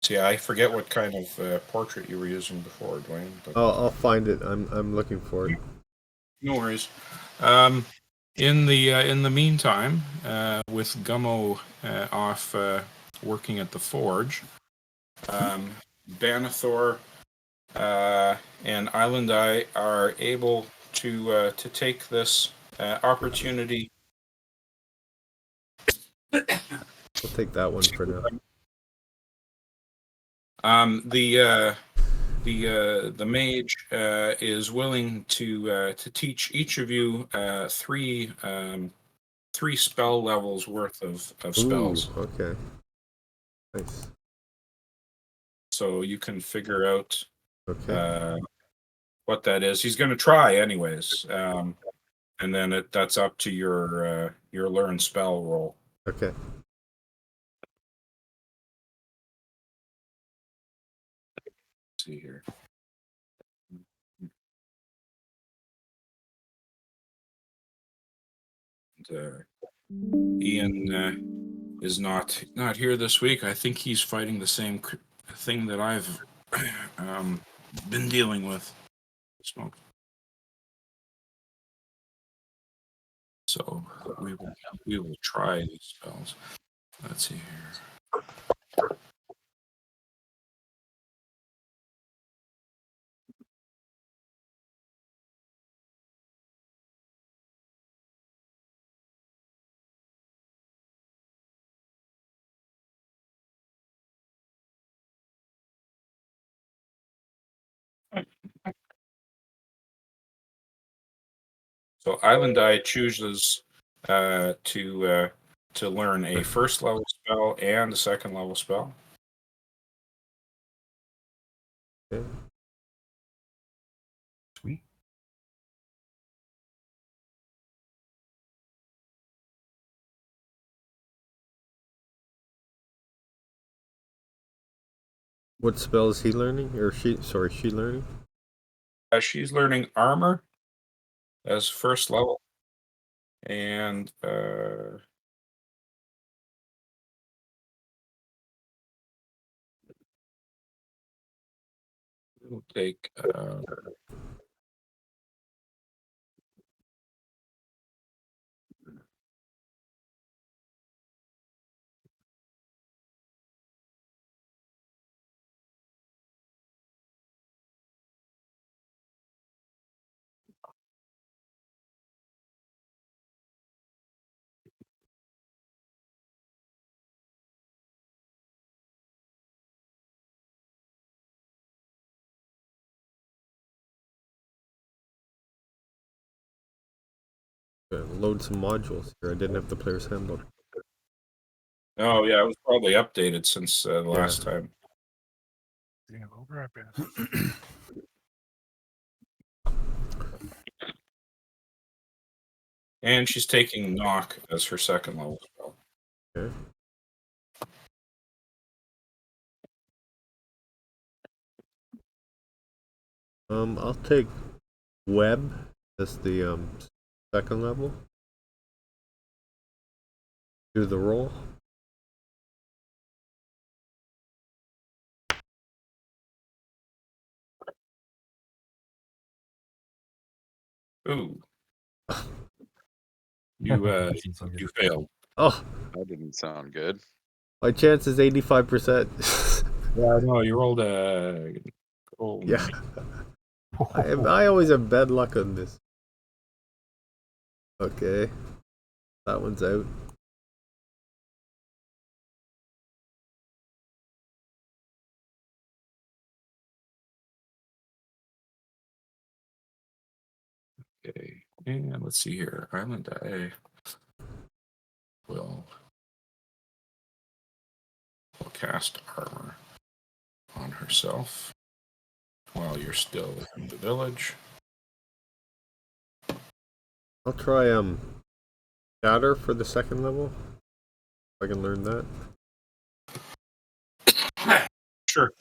See, I forget what kind of portrait you were using before, Dwayne. But I'll find it. I'm looking for it. no worries. In the meantime, with Gummo off working at the forge, Banathor and Island Eye are able to take this opportunity. We'll take that one for now. The mage is willing to teach each of you three spell levels worth of spells. Ooh, okay. Nice. So you can figure out Okay. what that is. He's going to try anyways, and then that's up to your learn spell roll. Okay. Let's see here. And, Ian is not here this week. I think he's fighting the same thing that I've been dealing with. Smoke. So we will try these spells. Let's see here. So Island Eye chooses to learn a first level spell and a second level spell. Okay. Sweet. What spell is he learning? Or she? Sorry, she learning? She's learning armor as first level, and we'll take Load some modules here. I didn't have the player's handbook. Oh yeah, it was probably updated since the last time. Yeah, I'll be right back. And she's taking knock as her second level spell. Okay. I'll take web as the second level. Do the roll. Ooh. You Doesn't sound good. you failed. Oh, That didn't sound good. my chance is 85%. Yeah, no, you rolled a. Oh, Yeah. I always have bad luck on this. Okay. That one's out. okay. And let's see here. Island I will cast armor on herself while you're still in the village. I'll try shatter for the second level. If I can learn that. Sure.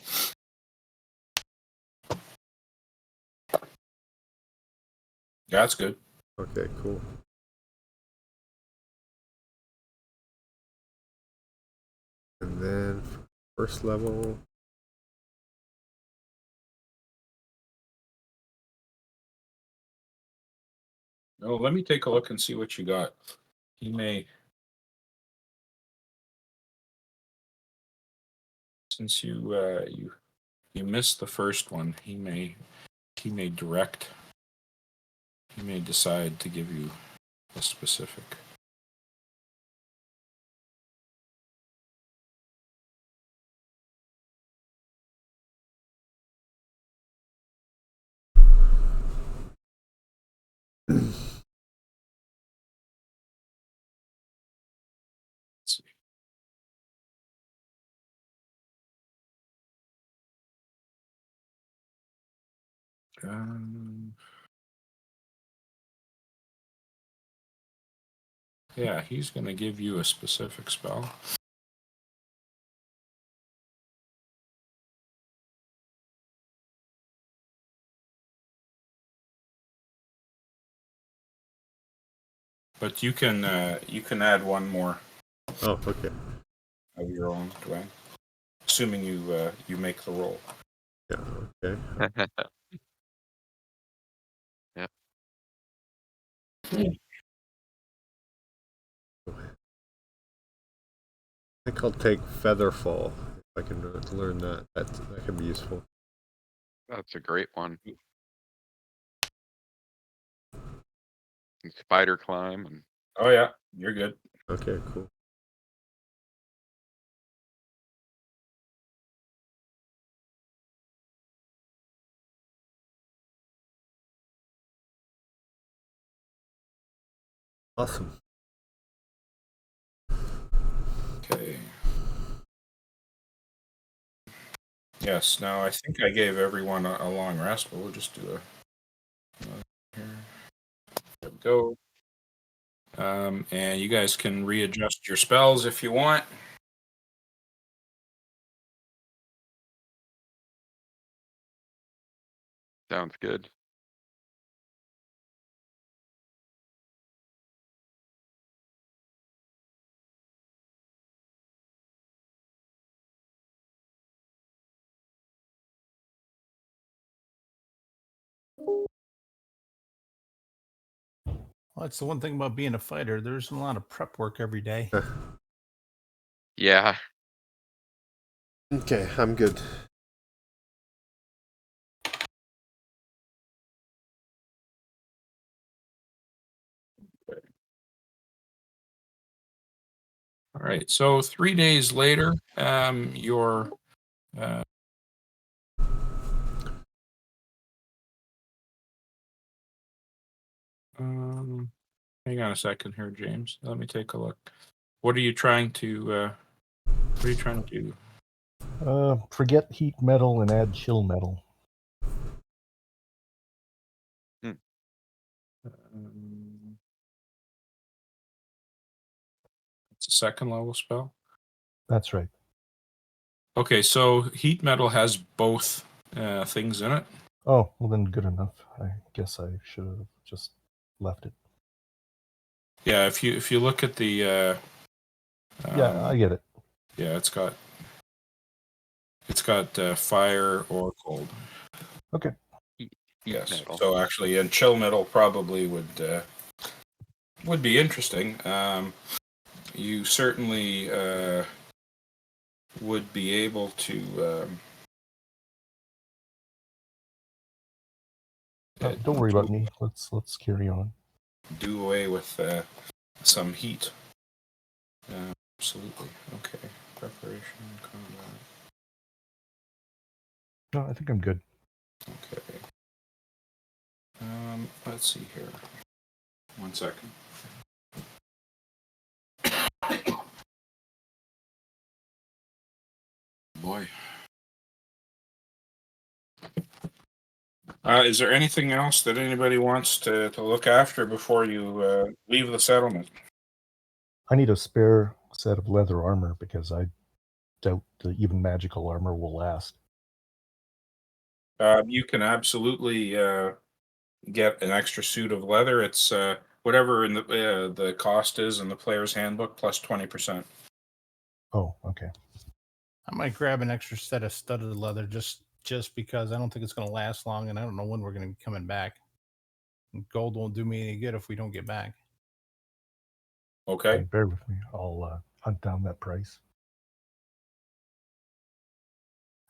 That's good. Okay, cool. And then first level. Oh, let me take a look and see what you got. He may, since you missed the first one, he may direct. He may decide to give you a specific. Let's see. Yeah, he's going to give you a specific spell. But you can add one more Oh, okay. of your own, Dwayne, assuming you make the roll. Yeah, okay. Yeah. I think I'll take Featherfall if I can learn that. That can be useful. That's a great one. And spider climb and Oh yeah, you're good. Okay, cool. Awesome. Okay. Yes. Now I think I gave everyone a long rest, but we'll just do here. There we go. And you guys can readjust your spells if you want. sounds good. Well, that's the one thing about being a fighter. There isn't a lot of prep work every day. Yeah. Okay, I'm good. All right. So 3 days later, your Hang on a second here, James. Let me take a look. What are you trying to? What are you trying to do? Forget heat metal and add chill metal. It's a second level spell. That's right. Okay, so heat metal has both things in it. Oh, well then good enough. I guess I should have just left it. Yeah, if you look at the Yeah, I get it. yeah, it's got fire or cold. Okay. Heat Yes. metal. So actually, and chill metal probably would be interesting. You certainly would be able to. Don't worry about me. Let's carry on. Do away with some heat. Absolutely. Okay. Preparation, combat. No, I think I'm good. Okay. Let's see here. 1 second. Boy. Is there anything else that anybody wants to look after before you leave the settlement? I need a spare set of leather armor because I doubt the even magical armor will last. You can absolutely get an extra suit of leather. It's whatever in the cost is in the player's handbook plus 20%. Oh, okay. I might grab an extra set of studded leather just because I don't think it's going to last long, and I don't know when we're going to be coming back. And gold won't do me any good if we don't get back. Okay. Bear with me. I'll hunt down that price.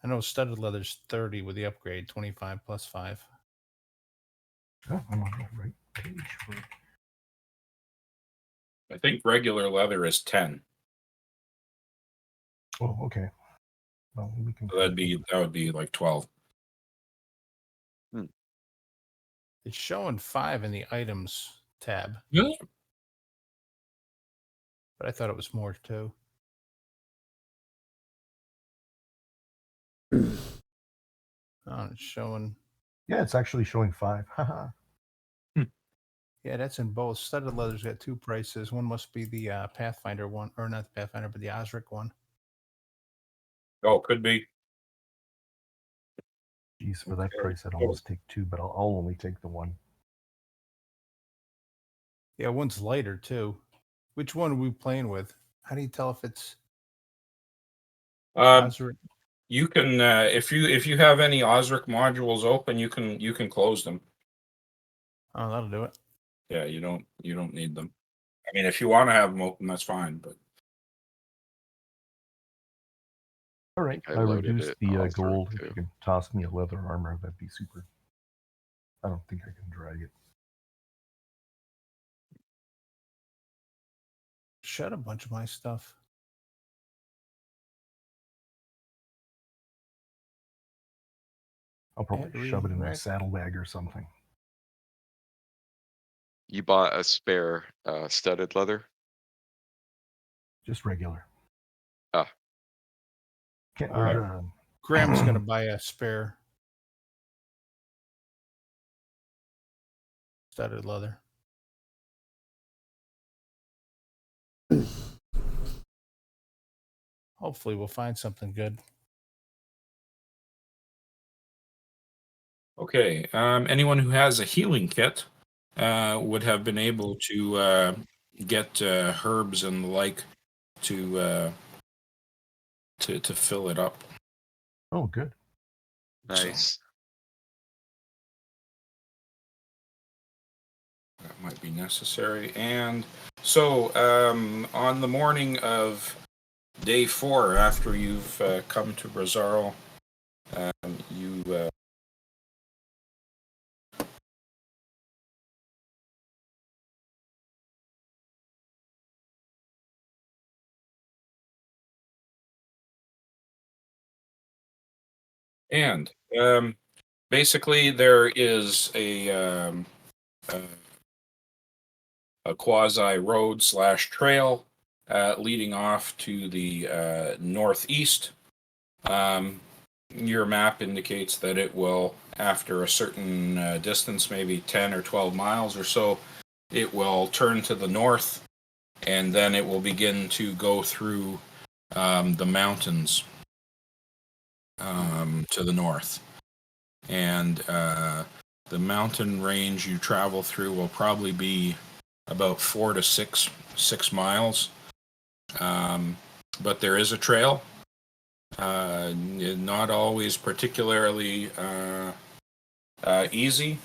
I know studded leather's 30 with the upgrade, 25 plus 5. Oh, I'm on the right page. I think regular leather is 10. Oh, okay. Well, we can. So that would be like 12. It's showing 5 in the items tab, Yeah. but I thought it was more too. Oh, it's showing. Yeah, it's actually showing 5. Haha. Yeah, that's in both. Studded leather's got 2 prices. One must be the Pathfinder one, or not the Pathfinder, but the Osric one. Oh, could be. Geez, for that Okay. price, I'd almost take 2, but I'll only take the 1. Yeah, one's lighter too. Which one are we playing with? How do you tell if it's Osric? You can if you have any Osric modules open, you can close them. Oh, that'll do it. Yeah, you don't need them. I mean, if you want to have them open, that's fine. But All right, I I loaded reduced it the all gold. through, If you too. can toss me a leather armor, that'd be super. I don't think I can drag it. Shut a bunch of my stuff. I'll probably Battery shove it in my rack. saddlebag or something. You bought a spare studded leather? Just regular. Ah. Can't Alright. wear Graham's gonna buy a spare studded leather. Hopefully, we'll find something good. okay, anyone who has a healing kit would have been able to get herbs and the like to fill it up. Oh, good. Nice. That might be necessary. And so, on the morning of day 4, after you've come to Brazaro, you and basically there is a quasi road / trail leading off to the northeast. Your map indicates that it will, after a certain distance, maybe 10 or 12 miles or so, it will turn to the north, and then it will begin to go through the mountains to the north. And the mountain range you travel through will probably be about 4 to 6 miles. But there is a trail. Not always particularly easy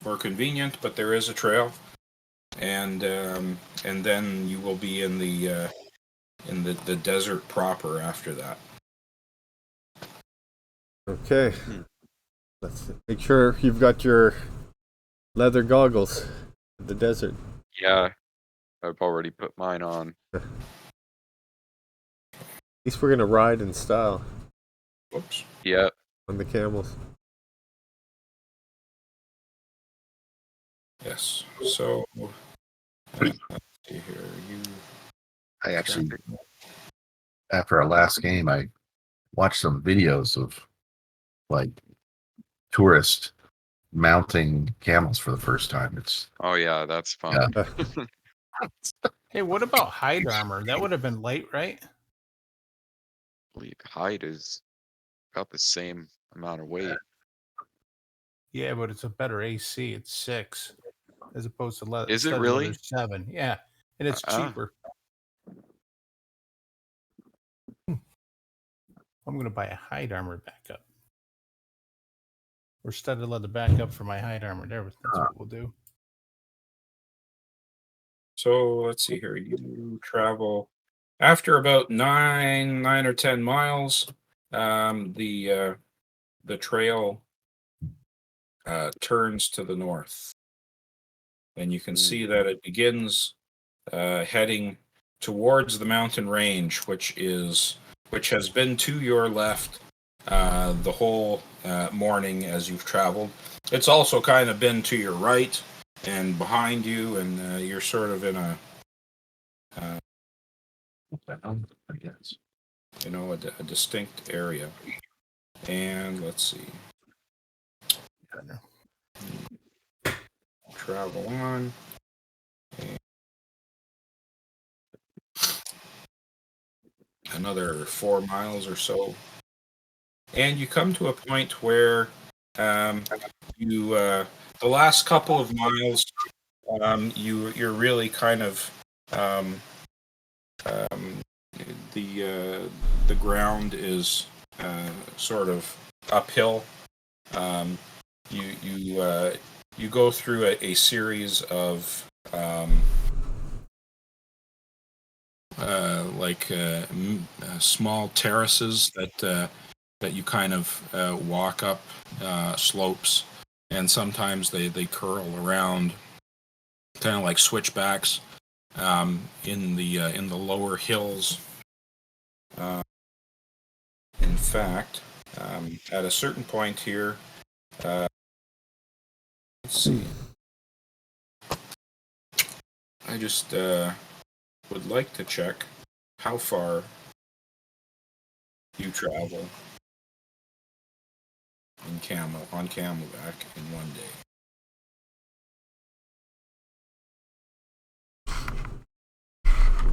or convenient, but there is a trail, and then you will be in the desert proper after that. Okay. Let's make sure you've got your leather goggles for the desert. Yeah, I've already put mine on. At least we're gonna ride in style Whoops. Yeah, on the camels. Yes. So let's see here. I actually, after our last game, I watched some videos of like tourists mounting camels for the first time. It's oh yeah, that's fun. Hey, what about hide armor? That would have been light, right? I believe hide is about the same amount of weight. Yeah, but it's a better AC. It's 6 as opposed to Is it studded really? leather 7. Yeah, and it's cheaper. I'm going to buy a hide armor backup. Or studded leather backup for my hide armor. There, that's what we'll do. So let's see here. You travel after about 9 or 10 miles. The trail turns to the north, and you can see that it begins heading towards the mountain range, which has been to your left the whole morning as you've traveled. It's also kind of been to your right and behind you, and you're sort of in a I guess. a distinct area. And let's see. Travel on. Another 4 miles or so. And you come to a point where you the last couple of miles you're really kind of the ground is sort of uphill. You go through a series of small terraces that you kind of walk up slopes, and sometimes they curl around, kind of like switchbacks in the lower hills. In fact, at a certain point here, let's see. I just would like to check how far you travel on Camelback in one day.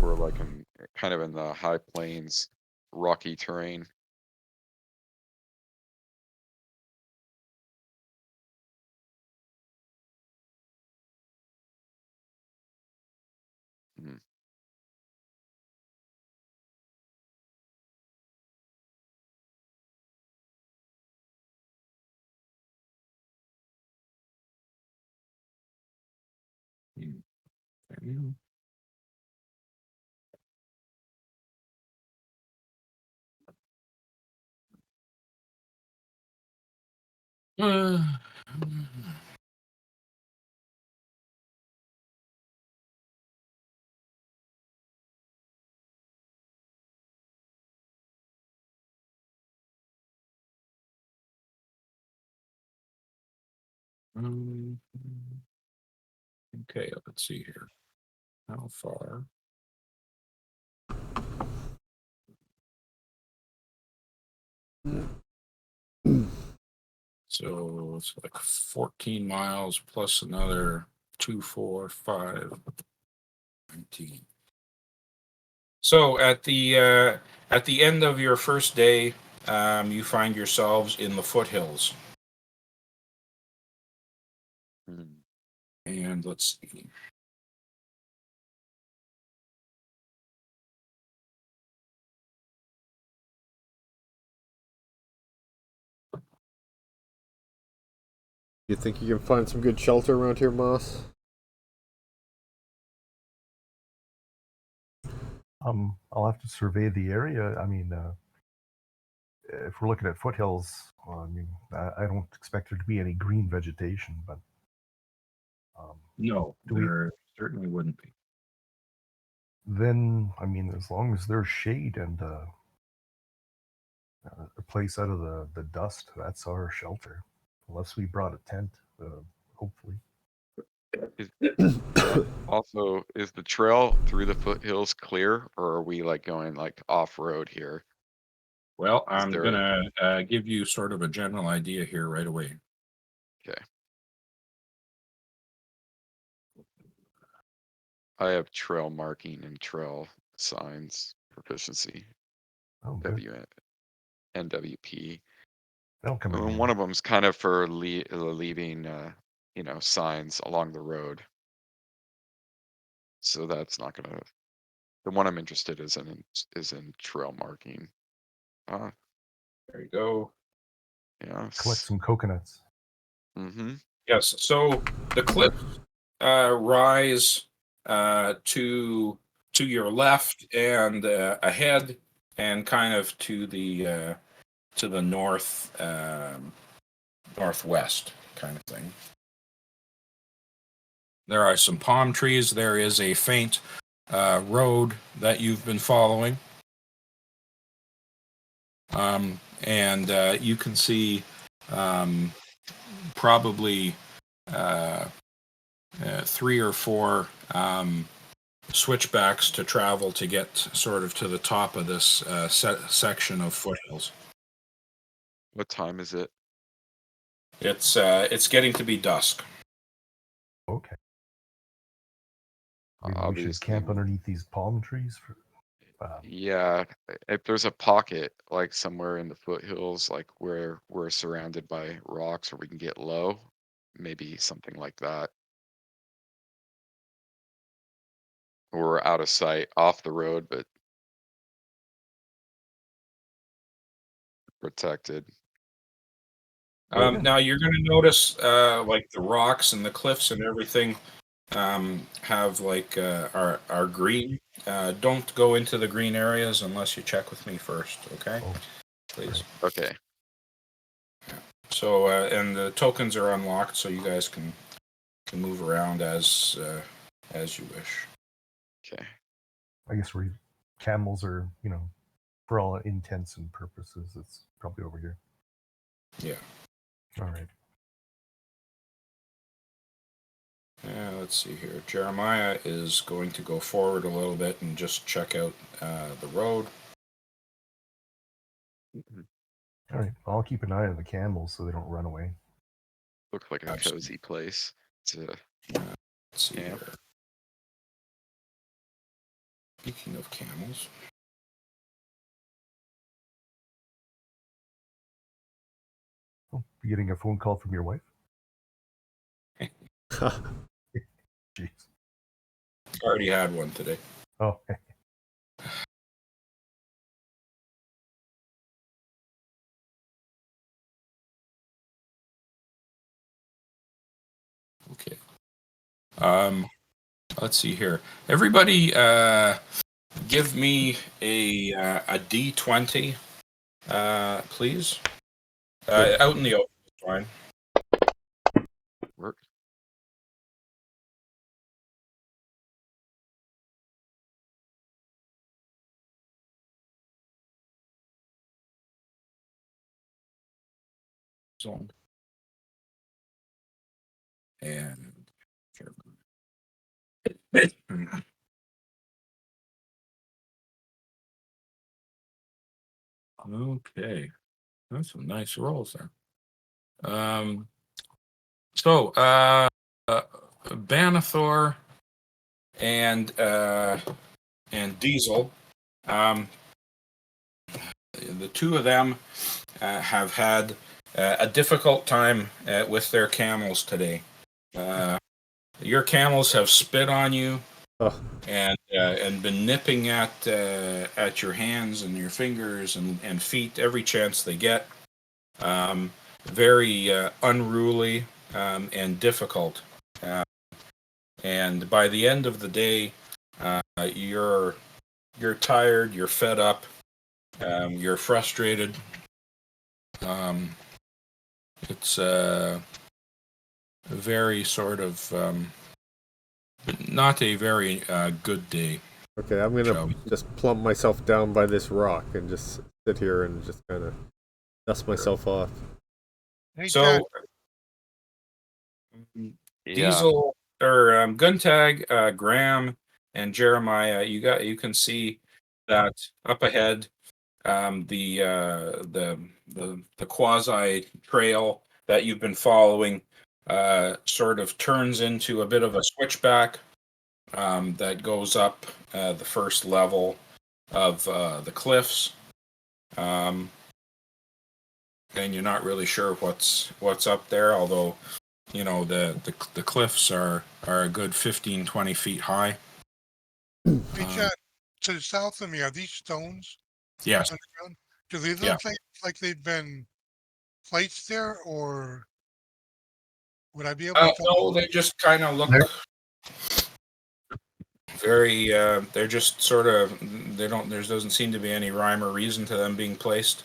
We're like kind of in the high plains, rocky terrain. Hmm. Okay, let's see here. How far? So it's like 14 miles plus another 2, 4, 5, 19. So at the end of your first day, you find yourselves in the foothills. Hmm. And let's see. You think you can find some good shelter around here, Moss? I'll have to survey the area. I mean, if we're looking at foothills, I mean, I don't expect there to be any green vegetation, but No, do we? there certainly wouldn't be. Then, I mean, as long as there's shade and a place out of the dust, that's our shelter. Unless we brought a tent, hopefully. Also, is the trail through the foothills clear, or are we like going like off road here? Well, Is I'm there gonna give you sort of a general idea here right away. okay? I have trail marking and trail signs proficiency. Oh, good. NWP. That'll come in And handy. one of them's kind of for leaving, signs along the road. So that's not gonna. The one I'm interested is in trail marking. Ah, There you go. Collect yes. some coconuts. Mm-hmm. Yes. So the cliffs rise to your left and ahead, and kind of to the north northwest kind of thing. There are some palm trees. There is a faint road that you've been following. And you can see probably 3 or 4 switchbacks to travel to get sort of to the top of this section of foothills. What time is it? It's getting to be dusk. Okay. Maybe we should Obviously, camp underneath these palm trees. yeah. If there's a pocket like somewhere in the foothills, like where we're surrounded by rocks, or we can get low, maybe something like that. Or out of sight, off the road, but protected. Now you're going to notice like the rocks and the cliffs and everything have like are green. Don't go into the green areas unless you check with me first, okay? Oh, Please. right. Okay. So and the tokens are unlocked, so you guys can move around as you wish. Okay. I guess camels are, for all intents and purposes, it's probably over here. Yeah. All right. Let's see here. Jeremiah is going to go forward a little bit and just check out the road. All right. I'll keep an eye on the camels so they don't run away. Look like a Absolutely. cozy place. Let's see Camp. here. Speaking of camels. Oh, you getting a phone call from your wife? Jeez. Already had one today. Oh, Okay. Let's see here. Everybody, give me a D20, please. Out in the open, fine. Work. Zone. And Okay. That's some nice rolls there. So Banathor and Diesel, the two of them have had a difficult time with their camels today. Your camels have spit on you Oh, and been nipping at your hands and your fingers and feet every chance they get. Very unruly and difficult. And by the end of the day, you're tired, you're fed up, you're frustrated. It's very sort of not a very good day. okay. I'm Shall gonna we? just plump myself down by this rock and just sit here and just kind of dust myself off. Hey, Chad, So Yeah. Diesel or Guntag, Graham, and Jeremiah, you can see that up ahead, the quasi trail that you've been following sort of turns into a bit of a switchback that goes up the first level of the cliffs. And you're not really sure what's up there, although you know the cliffs are a good 15-20 feet high. hey, Chad, to the south of me, are these stones Yes. on the ground? Do they Yeah. look like they've been placed there, or would I be able to tell? No, they just kind of look very. They're just sort of. They don't. There doesn't seem to be any rhyme or reason to them being placed.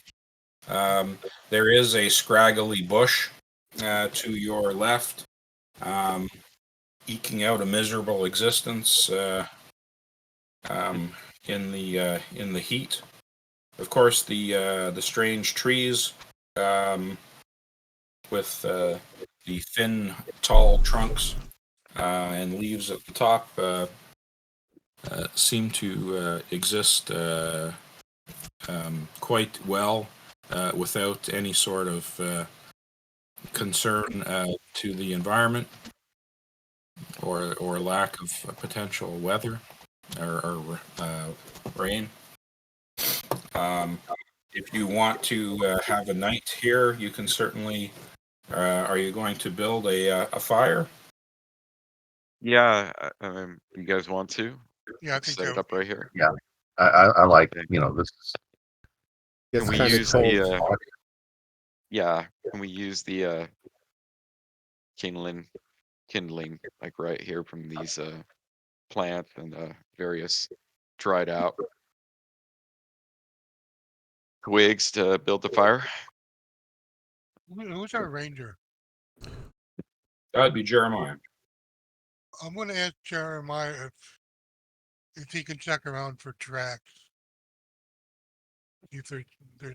There is a scraggly bush to your left, eking out a miserable existence in the heat. Of course, the strange trees with the thin, tall trunks and leaves at the top seem to exist quite well without any sort of concern to the environment or lack of potential weather or rain. If you want to have a night here, you can certainly. Are you going to build a fire? Yeah. You guys want to Yeah, I think set that it would up right here? Yeah. I like, Okay. this is It's Can we kind of use cold. the yeah? Can we use the kindling like right here from these plants and various dried out twigs to build the fire? Who's our ranger? That'd be Jeremiah. I'm going to ask Jeremiah if he can check around for tracks. If there's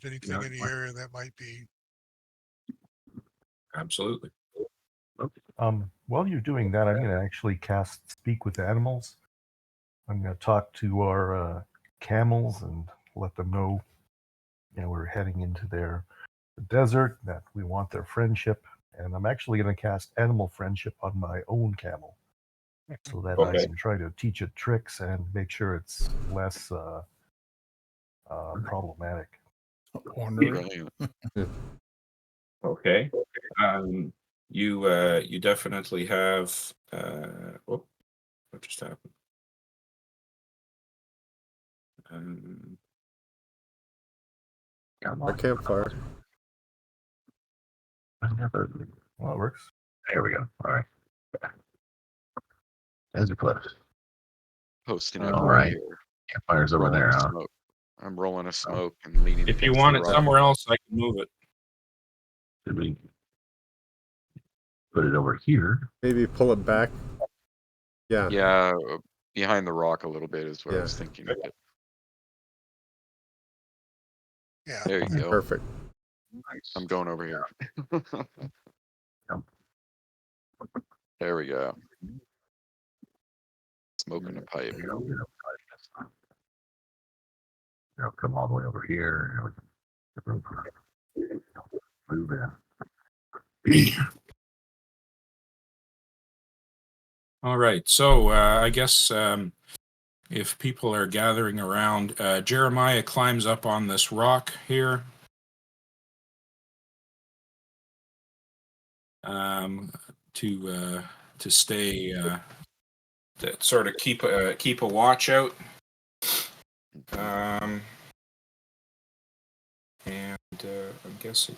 anything in the area that might be. Absolutely. While you're doing that, I'm going to actually cast Speak with Animals. I'm going to talk to our camels and let them know, we're heading into their desert, that we want their friendship. And I'm actually going to cast Animal Friendship on my own camel so that I Okay. can try to teach it tricks and make sure it's less problematic. Brilliant. Okay. You definitely have. What just happened? A campfire. Well, it works. There we go. All right. Desert cliffs. Posting All up right. right here. Campfires over Rolling there, a huh? smoke. I'm rolling a smoke and leaning. If you against want the it rock. somewhere else, I can move it. Should we put it over here? Maybe pull it back. Yeah. Yeah, behind the rock a little bit is what I Yeah. was thinking. Yeah. There you go. Perfect. Nice. I'm going over here. There we go. Smoking a pipe. It'll come all the way over here. All right. So I guess if people are gathering around, Jeremiah climbs up on this rock here. To stay to sort of keep a watch out. And I'm guessing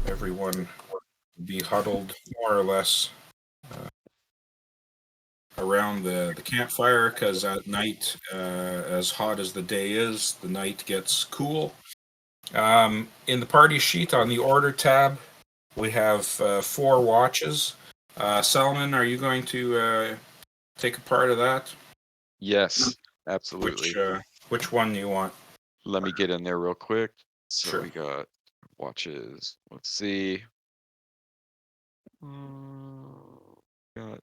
everyone would be huddled more or less around the campfire, because at night, as hot as the day is, the night gets cool. In the party sheet on the order tab, we have 4 watches. Salman, are you going to take a part of that? Yes, absolutely. Which one do you want? Let me get in there real quick. So Sure. we got watches. Let's see. Got.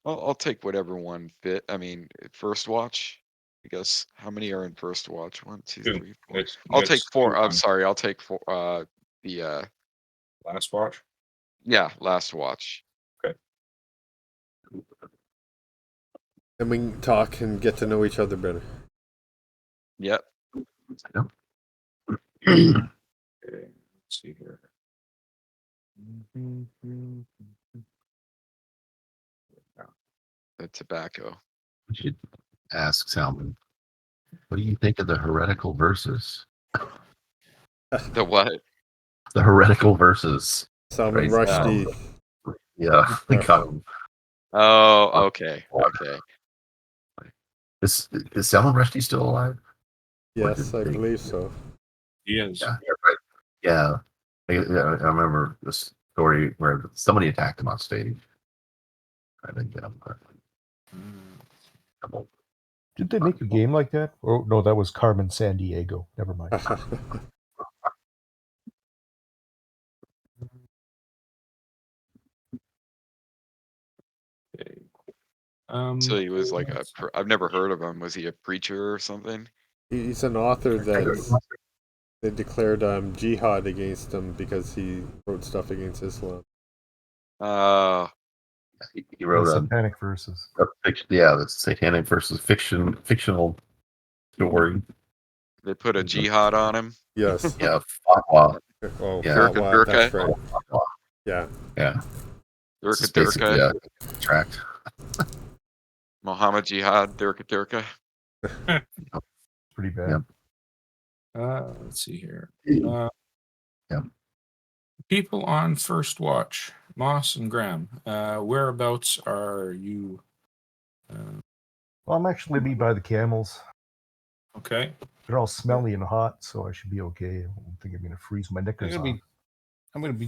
I'll take whatever one fit. I mean, first watch. I guess how many are in first watch? 1, 2, 2. 3, 4. It's I'll take 4. 2 I'm on sorry. I'll take 4. The last watch. yeah, last watch. Okay. And we can talk and get to know each other better. Yep. Okay, let's see here. The tobacco. We should ask Salman, what do you think of the heretical verses? The what? The heretical verses. Salman Right. Rushdie. Yeah, we got him. Oh, okay. Okay. Is Salman Rushdie still alive? Yes, I believe so. He is. Yeah, right. Yeah. I remember this story where somebody attacked him on stage. I didn't get him. Did they make a game like that? Oh no, that was Carmen San Diego. Never mind. Okay. So he was like I've never heard of him. Was he a preacher or something? He's an author that they declared jihad against him because he wrote stuff against Islam. He wrote The a satanic verses. fiction, yeah, the satanic versus fictional story. They put a jihad on him. Yes. Yeah, fatwa. Oh, Yeah. fatwa, that's Durka. right. Fatwa. Yeah. Yeah. Durka It's basically Durka. a tract. Muhammad Jihad. Durka Durka. Pretty bad. Let's see here. Yeah. People on first watch, Moss and Graham. Whereabouts are you? Well, I'm actually be by the camels. Okay. They're all smelly and hot, so I should be okay. I don't think I'm going to freeze my knickers off. I'm gonna be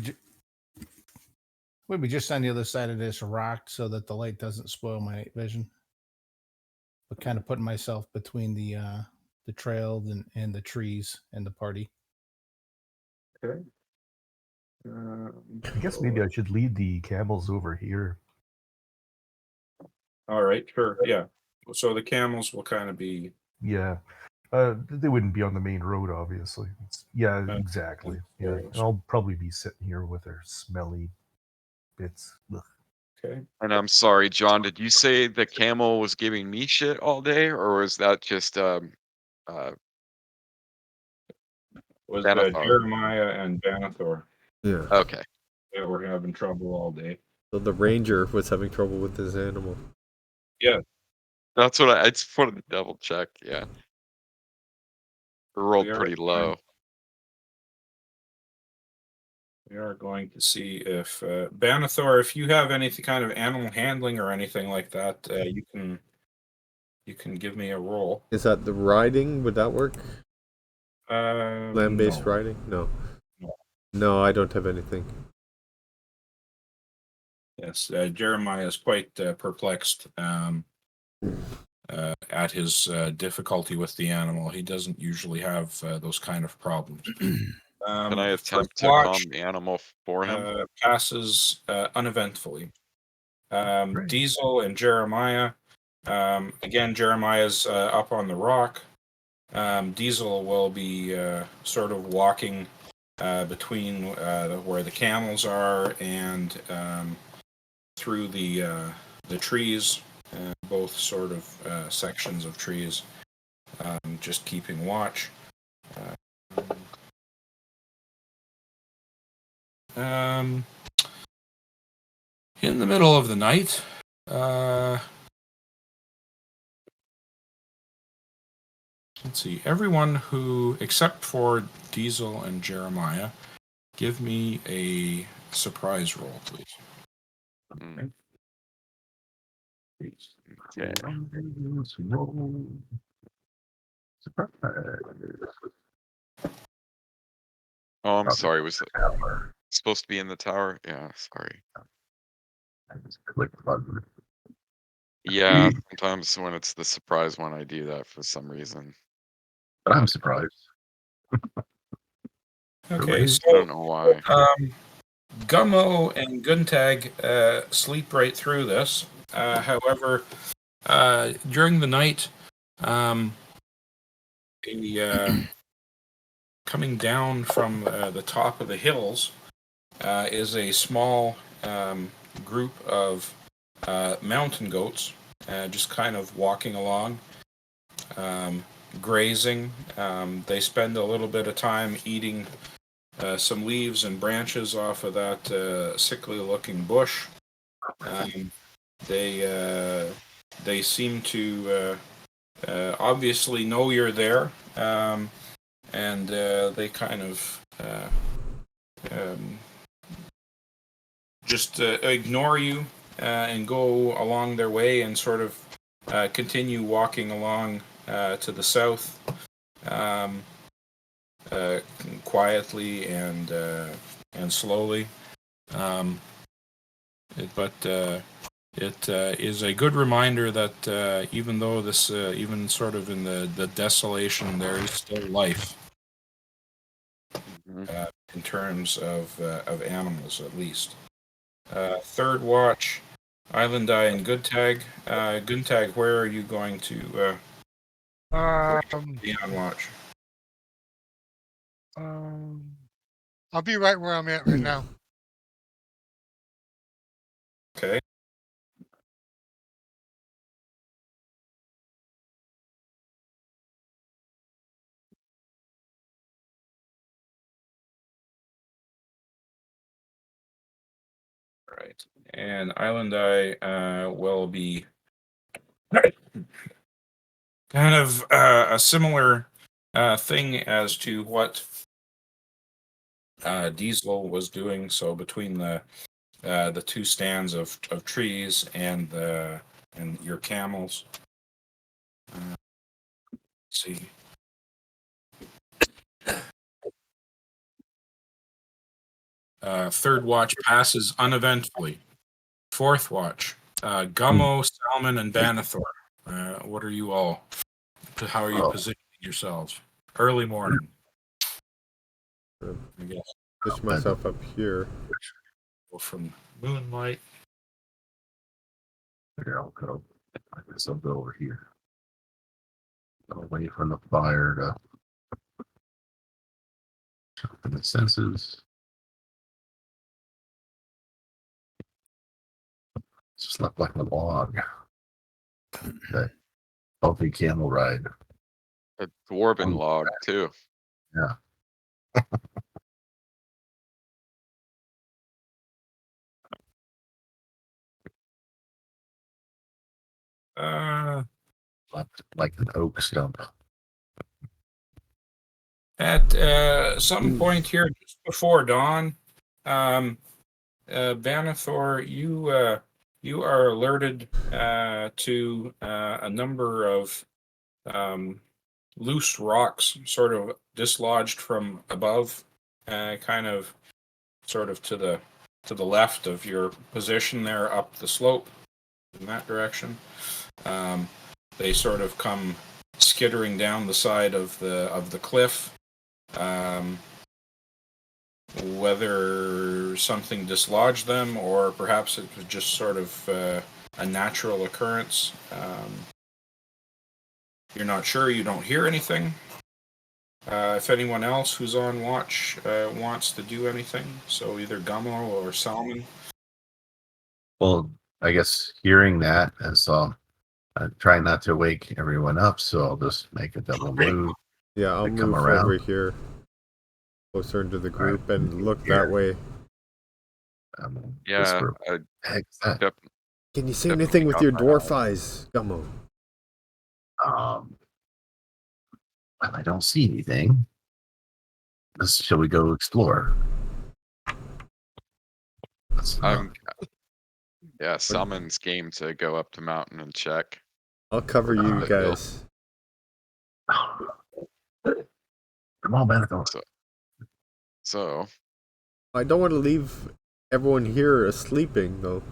just on the other side of this rock so that the light doesn't spoil my night vision. But kind of putting myself between the trail and the trees and the party. Okay. I guess maybe I should lead the camels over here. All right, sure. Yeah. So the camels will kind of be. Yeah. They wouldn't be on the main road, obviously. Yeah, exactly. Yeah, and I'll probably be sitting here with their smelly bits. Ugh. Okay. And I'm sorry, John, did you say the camel was giving me shit all day, or was that just Was Benathar? Jeremiah and Benathor. Yeah. Okay. That were having trouble all day. So the ranger was having trouble with his animal. Yeah. That's what I just wanted to double check. Yeah. We rolled We are pretty low. We are going to see if Benathor, if you have any kind of animal handling or anything like that, you can give me a roll. Is that the riding? Would that work? Land-based No. riding? No. No. No, I don't have anything. Yes, Jeremiah is quite perplexed at his difficulty with the animal. He doesn't usually have those kind of problems. Can I attempt first to watch, calm the animal for him? passes uneventfully. Great. Diesel and Jeremiah. Again, Jeremiah's up on the rock. Diesel will be sort of walking between where the camels are and through the trees, both sort of sections of trees, just keeping watch. In the middle of the night, let's see, everyone who, except for Diesel and Jeremiah, give me a surprise roll, please. Mm, Okay. Oh, I'm sorry. Was it supposed to be in the tower? Yeah, sorry. I just click button. Yeah, sometimes when it's the surprise one, I do that for some reason. But I'm surprised. Okay, I so don't know why. Gummo and Guntag sleep right through this. However, during the night, coming down from the top of the hills is a small group of mountain goats, just kind of walking along, grazing. They spend a little bit of time eating some leaves and branches off of that sickly-looking bush. They seem to obviously know you're there, and they kind of just ignore you and go along their way and sort of continue walking along to the south, um, quietly and slowly. But it is a good reminder that even though this, even sort of in the desolation, there is still life Mhm. in terms of animals, at least. Third watch, Island Eye and Guntag. Guntag, where are you going to be on watch? I'll be right where I'm at right now. Okay. Right. And Island Eye will be kind of a similar thing as to what Diesel was doing. So between the two stands of trees and your camels. Let's see. Third watch passes uneventfully. Fourth watch, Gummo, Salmon, and Banathor. What are you all? How are you positioning yourselves? Early morning, I guess. Push myself up here. Go from moonlight. Here, I'll go. I guess I'll go over here. Away from the fire to sharpen the senses. Slept like a log. That healthy camel ride. A dwarven log too. Yeah. Slept like an oak stump. At some point here, just before dawn, Banathor, you are alerted to a number of loose rocks, sort of dislodged from above, kind of, sort of to the left of your position there, up the slope in that direction. They sort of come skittering down the side of the cliff. Whether something dislodged them or perhaps it was just sort of a natural occurrence. you're not sure, you don't hear anything. If anyone else who's on watch wants to do anything, so either Gummo or Salmon. Well, I guess hearing that, and so I'm trying not to wake everyone up, so I'll just make a double move. Yeah, I'll They come move around. over here, closer into the group, Right. and look Here. that way. Yeah, Whisper, I "Heck's that?" def- Can you see definitely anything with got your that. dwarf eyes, Gummo? Well, I don't see anything. Shall we go explore? I'm yeah, Salmon's game to go up the mountain and check. I'll cover you Foothill. guys. Come on, Benathor. So I don't want to leave everyone here sleeping, though.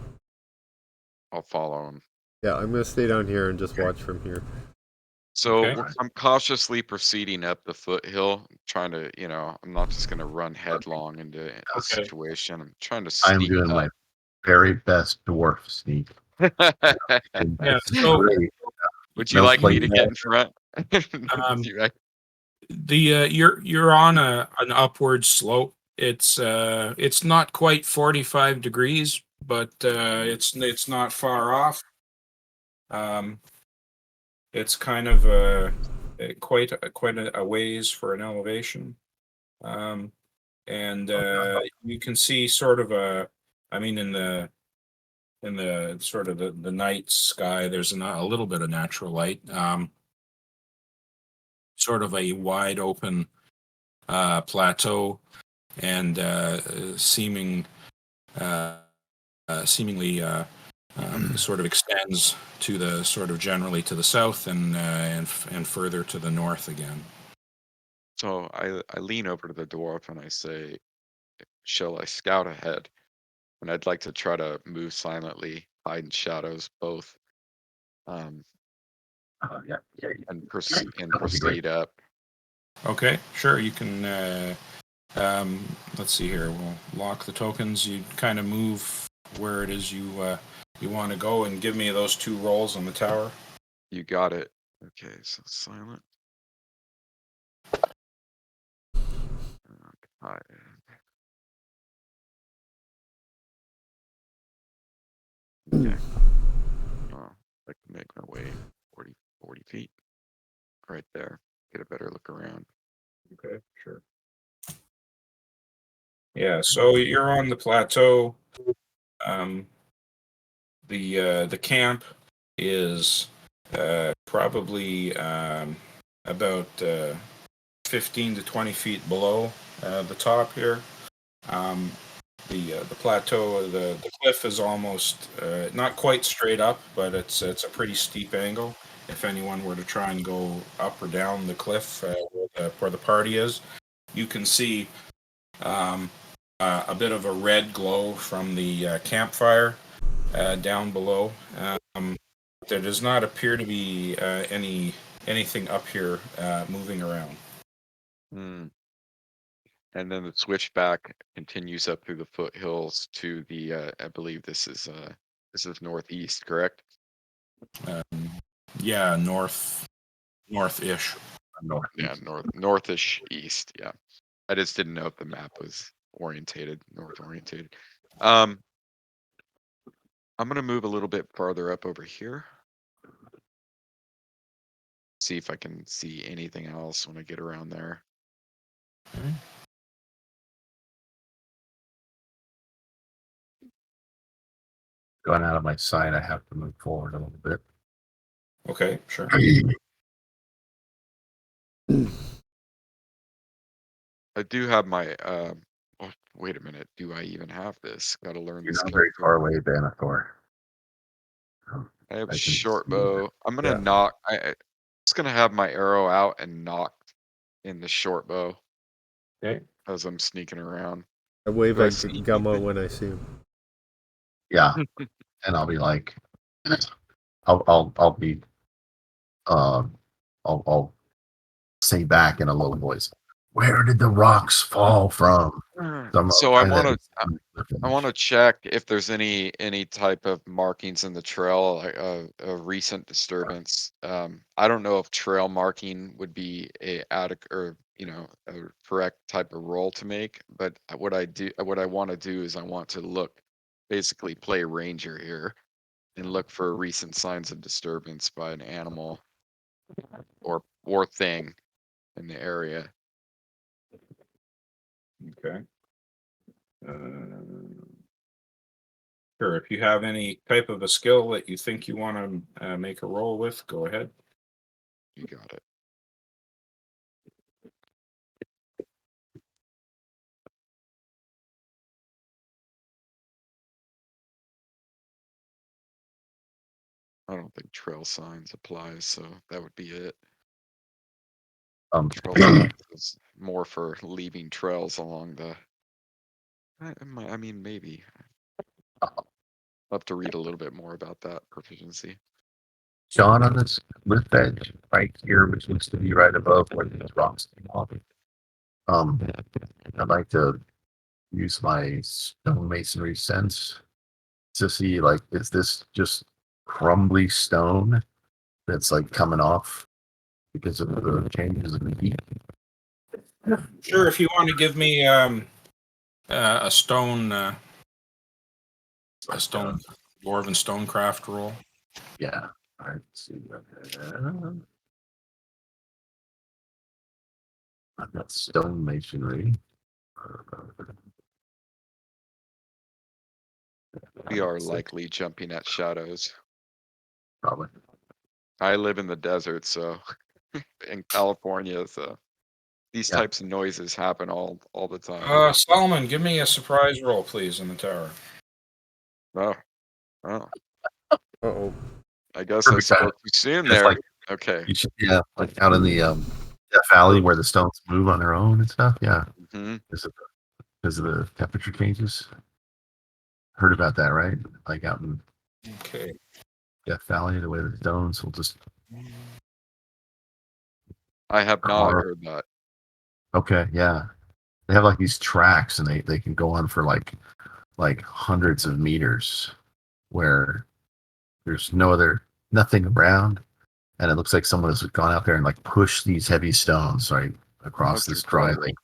I'll follow him. Yeah, I'm gonna stay down here and just watch from here. So Okay. I'm cautiously proceeding up the foothill, trying to, I'm not just gonna run headlong into a Okay. situation. I'm trying to I'm sneak doing my up. very best dwarf sneak. Yeah, This is so- great. Would you No like me flame to head. get in front? Um, you're on an upward slope. It's not quite 45 degrees, but it's not far off. It's kind of quite a ways for an elevation. And you can see sort of in the sort of the night sky, there's a little bit of natural light. Sort of a wide open plateau, and seemingly sort of extends to the sort of generally to the south and further to the north again. So I lean over to the dwarf and I say, "Shall I scout ahead?" And I'd like to try to move silently, hide in shadows, both, Yeah, and that would be great. proceed up. Okay, sure. You can. Let's see here. We'll lock the tokens. You kind of move where it is you want to go, and give me those 2 rolls on the tower. You got it. Okay, so silent. Hi. Okay. I can make my way 40 feet. Right there. Get a better look around. Okay, sure. Yeah, so you're on the plateau. The camp is probably about 15 to 20 feet below the top here. The plateau, the cliff is almost not quite straight up, but it's a pretty steep angle. If anyone were to try and go up or down the cliff where the party is, you can see a bit of a red glow from the campfire down below. There does not appear to be anything up here moving around. Hmm. And then the switchback continues up through the foothills to the, I believe this is northeast, correct? Yeah, north-ish. Yeah, northish east. Yeah. I just didn't know if the map was north orientated. I'm gonna move a little bit farther up over here. See if I can see anything else when I get around there. Going out of my sight, I have to move forward a little bit. Okay, sure. I do have my oh, wait a minute. Do I even have this? Gotta learn You're this not very character. far away, Benathor. I have I can short see bow. I'm gonna Yeah. knock. I just gonna have my arrow out and knock in the short bow Okay. as I'm sneaking around. I wave Do I at see Gummo anything? when I see him. Yeah, and I'll be like, I'll be, I'll say back in a low voice, Where did the rocks fall from? So I want to check if there's any type of markings in the trail, like a recent disturbance. I don't know if trail marking would be a adequate or a correct type of role to make, but what I want to do is I want to look, basically play ranger here, and look for recent signs of disturbance by an animal or thing in the area. Okay. Sure. If you have any type of a skill that you think you want to make a roll with, go ahead. You got it. I don't think trail signs applies, so that would be it. Trail signs is more for leaving trails along the. I mean, maybe. I'll have to read a little bit more about that proficiency. John, on this lift edge right here, which looks to be right above where these rocks came off. I'd like to use my stonemasonry sense to see, like, is this just crumbly stone that's like coming off because of the changes in the heat? Sure. If you want to give me a stone dwarven stonecraft roll. Yeah. All right. Let's see. I've got stone masonry. We are likely jumping at shadows. Probably. I live in the desert, so in California, so these Yeah. types of noises happen all the time. Solomon, give me a surprise roll, please, in the tower. Oh, Uh-oh. I guess I Perfect spoke time. too soon Just there. like Okay. you should, yeah, like out in the Death Valley where the stones move on their own and stuff. Yeah, hmm because of the temperature changes. Heard about that, right? Like out in Okay. Death Valley, the way the stones will just. I have not heard that. Okay, yeah, they have like these tracks, and they can go on for like hundreds of meters, where there's nothing around, and it looks like someone has gone out there and like pushed these heavy stones right across That's this dry incredible. lake.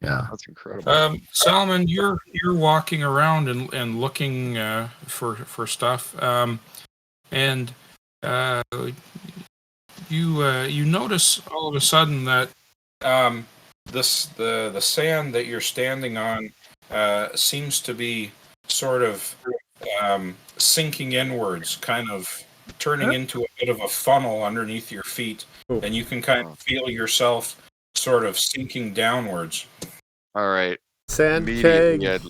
Yeah. That's incredible. Solomon, you're walking around and looking for stuff, and you notice all of a sudden that the sand that you're standing on seems to be sort of sinking inwards, kind of turning into a bit of a funnel underneath your feet, and you can kind of feel yourself sort of sinking downwards. All right. Sand Immediately, keg.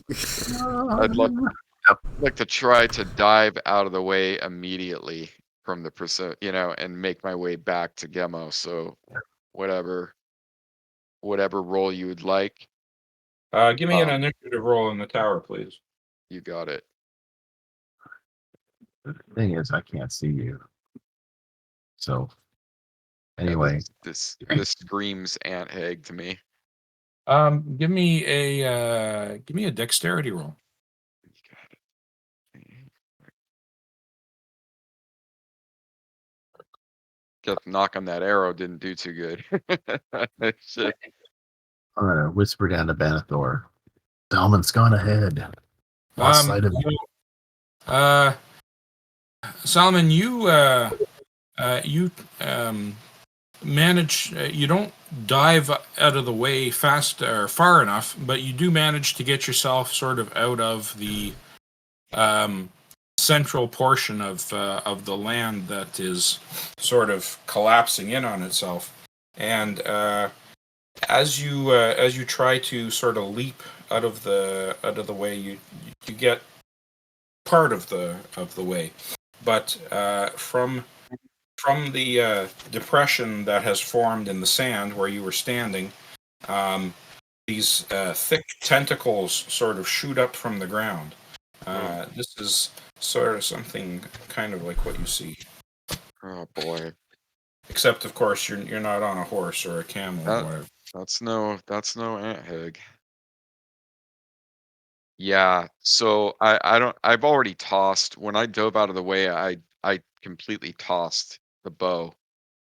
I'd like to try to dive out of the way immediately from the and make my way back to Gemo. So whatever role you would like. Give me an initiative roll in the tower, please. You got it. The thing is, I can't see you. So anyway, this screams ant egg to me. Give me a dexterity roll. You got it. Just knocking that arrow didn't do too good. Shit. I'm gonna whisper down to Banathor. Dalman's gone ahead. Lost sight of Solomon, you manage. You don't dive out of the way fast or far enough, but you do manage to get yourself sort of out of the central portion of the land that is sort of collapsing in on itself. And as you try to sort of leap out of the way, you get part of the way, but from the depression that has formed in the sand where you were standing, these thick tentacles sort of shoot up from the ground. This is sort of something kind of like what you see. Oh boy. Except, of course, you're not on a horse or a camel or whatever. That's no ant hag. Yeah, so I've already tossed. When I dove out of the way, I completely tossed the bow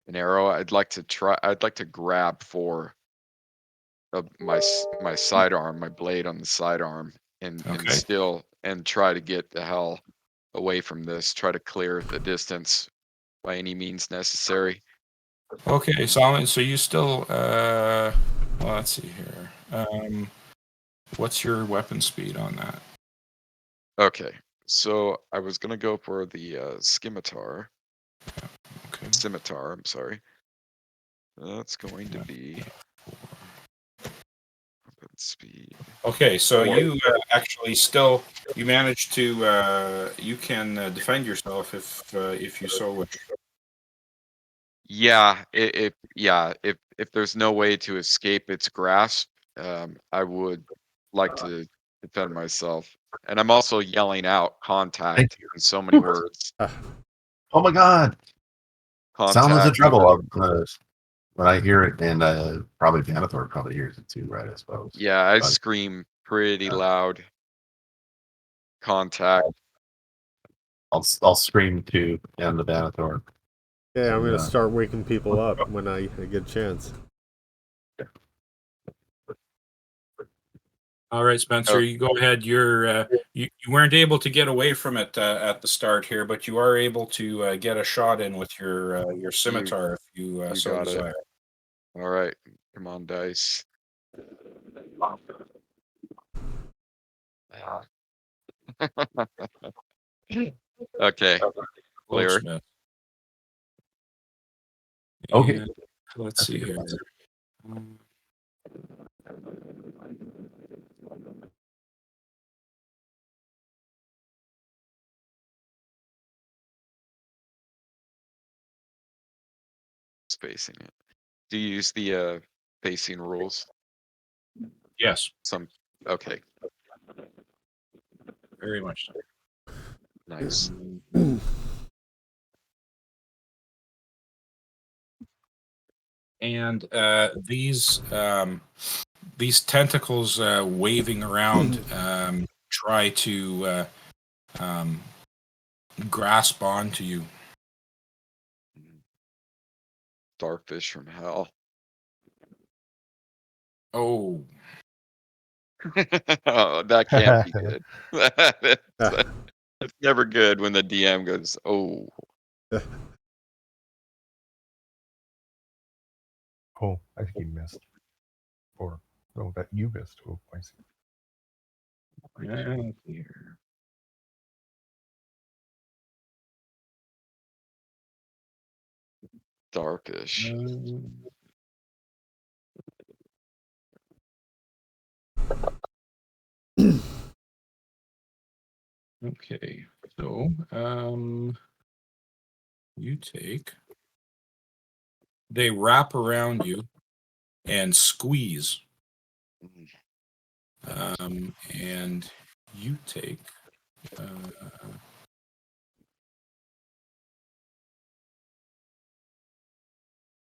and arrow. I'd like to grab for my sidearm, my blade on the sidearm, and Okay. try to get the hell away from this, try to clear the distance by any means necessary. Okay, so you still well, let's see here. What's your weapon speed on that? Okay, so I was gonna go for the scimitar. Okay. Scimitar, I'm sorry. That's going to be weapon speed. Okay, so 4. you actually still you managed to you can defend yourself if you so wish. Yeah, if there's no way to escape its grasp, I would like to defend myself. And I'm also yelling out Thank contact you. in so many words. Oh my God! Sound is in Contact. trouble when I hear it, and probably Janitor probably hears it too, right? I suppose. Yeah, I But, scream pretty loud. Contact. I'll scream too, and the Janitor. Yeah, I'm And, gonna start waking people up when I get a chance. All right, Spencer, Oh. you go ahead. You weren't able to get away from it at the start here, but you are able to get a shot in with your scimitar if you you so got it. desire. All right, come on, dice. Okay, clear. Goldsmith. Okay. And let's see here. Spacing it. Do you use the spacing rules? Yes, Okay, very much so. nice. And these tentacles waving around try to grasp onto you. Starfish from hell. Oh, Oh, that can't be good. It's never good when the DM goes, "Oh, Oh, I think he missed. Or, no, that you missed. Oh, I see. yeah, here. starfish." Okay, so you take. They wrap around you and squeeze, and you take.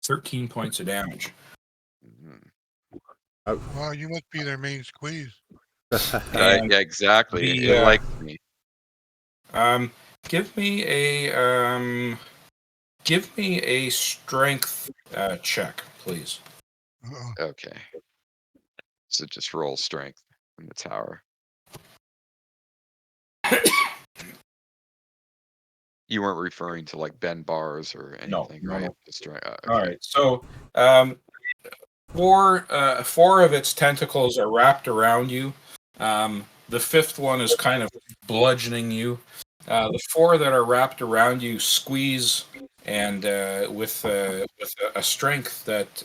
13 points of damage. Mhm. Well, you must be their main squeeze. Right, And yeah, exactly. the It likes me. give me a strength check, please. Uh-oh. Okay. So just roll strength in the tower. You weren't referring to like bend bars or No, anything, no, right? no. Just okay. All right. So, four of its tentacles are wrapped around you. The fifth one is kind of bludgeoning you. The four that are wrapped around you squeeze, and with a strength that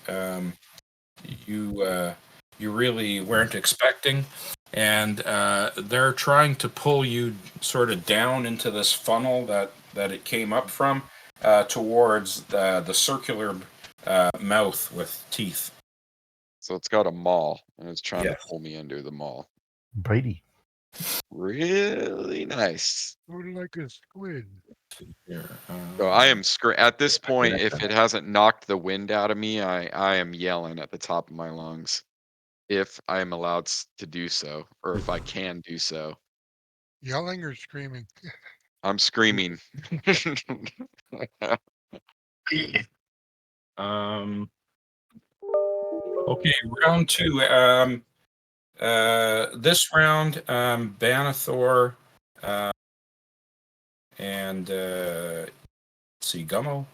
you really weren't expecting, and they're trying to pull you sort of down into this funnel that it came up from, towards the circular mouth with teeth. So it's got a maul and it's trying Yes. to pull me into the maul. Bitey. Really nice. Sort of like a squid. Here, So I am at this point, if it hasn't knocked the wind out of me, I am yelling at the top of my lungs. If I am allowed to do so, or if I can do so. Yelling or screaming? I'm screaming. Okay, round 2. This round, Banathor and let's see, Gummo.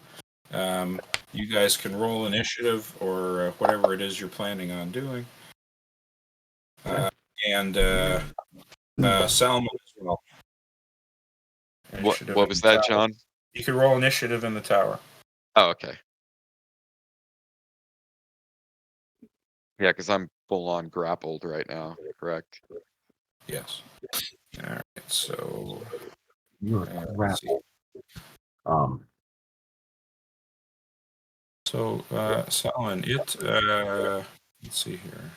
You guys can roll initiative or whatever it is you're planning on doing. And Salmon as well. Initiative what in was the that, tower. John? You can roll initiative in the tower. Oh, okay. Yeah, because I'm full on grappled right now. Correct. Yes. All right. So You're let's see. So Salmon, let's see here.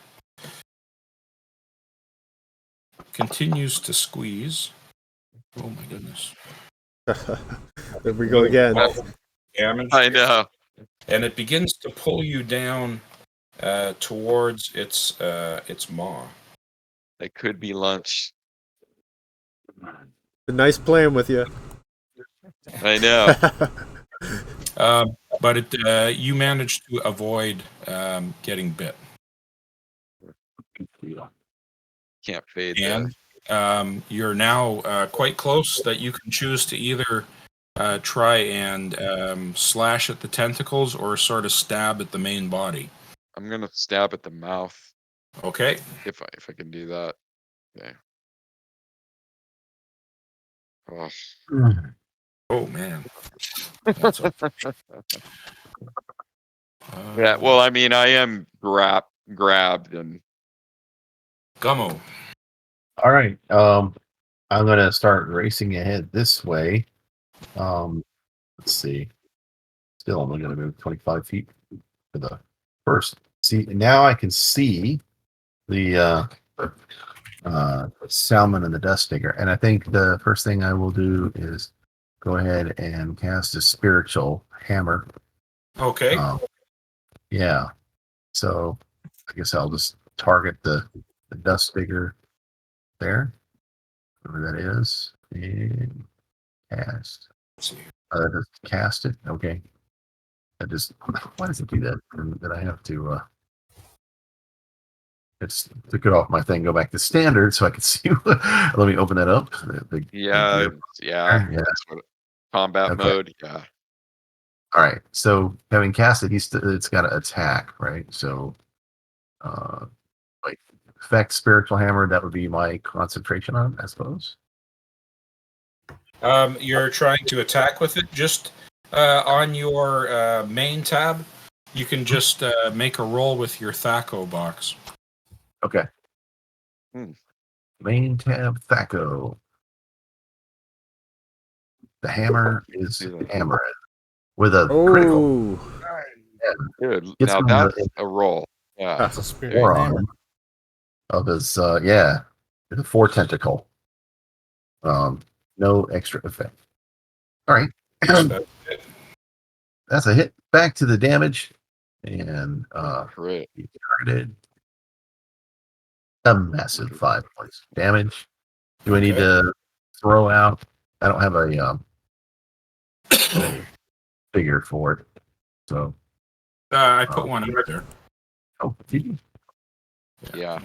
Continues to squeeze. Oh my goodness. There we go again. Damage. I know. And it begins to pull you down towards its maw. It could be lunch. Nice playing with you. I know. But you managed to avoid getting bit. Can't fade And that. you're now quite close that you can choose to either try and slash at the tentacles or sort of stab at the main body. I'm gonna stab at the mouth Okay. if I can do that. Okay. Oh. Oh man. That's Yeah. Well, I mean, I am grabbed and. Gummo. All right. I'm gonna start racing ahead this way. Let's see. Still only gonna move 25 feet for the first. See, now I can see the salmon and the dust digger, and I think the first thing I will do is go ahead and cast a spiritual hammer. Okay. Yeah. So I guess I'll just target the dust digger there, whatever that is, and cast. Let's see. Just cast it. Okay. Why does it do that? And then I have to it's took it off my thing, go back to standard so I can see. Let me open that up. Yeah. Yeah. That's what combat Okay. mode. Yeah. All right. So having cast it, it's got to attack, right? So, like effect spiritual hammer, that would be my concentration on it, I suppose. You're trying to attack with it. Just on your main tab, you can just make a roll with your Thaco box. Okay. Main tab, Thaco. The hammer is hammered with a critical. Good. It's Now on that's the a roll. Yeah. That's a spirit forearm hammer. of his the 4 tentacle. No extra effect. All right. That's a hit. Back to the damage. And Great. he targeted a massive 5 points of damage. Do I need to throw out? I don't have a figure for it. So I put one out there. oh, did you? Yeah.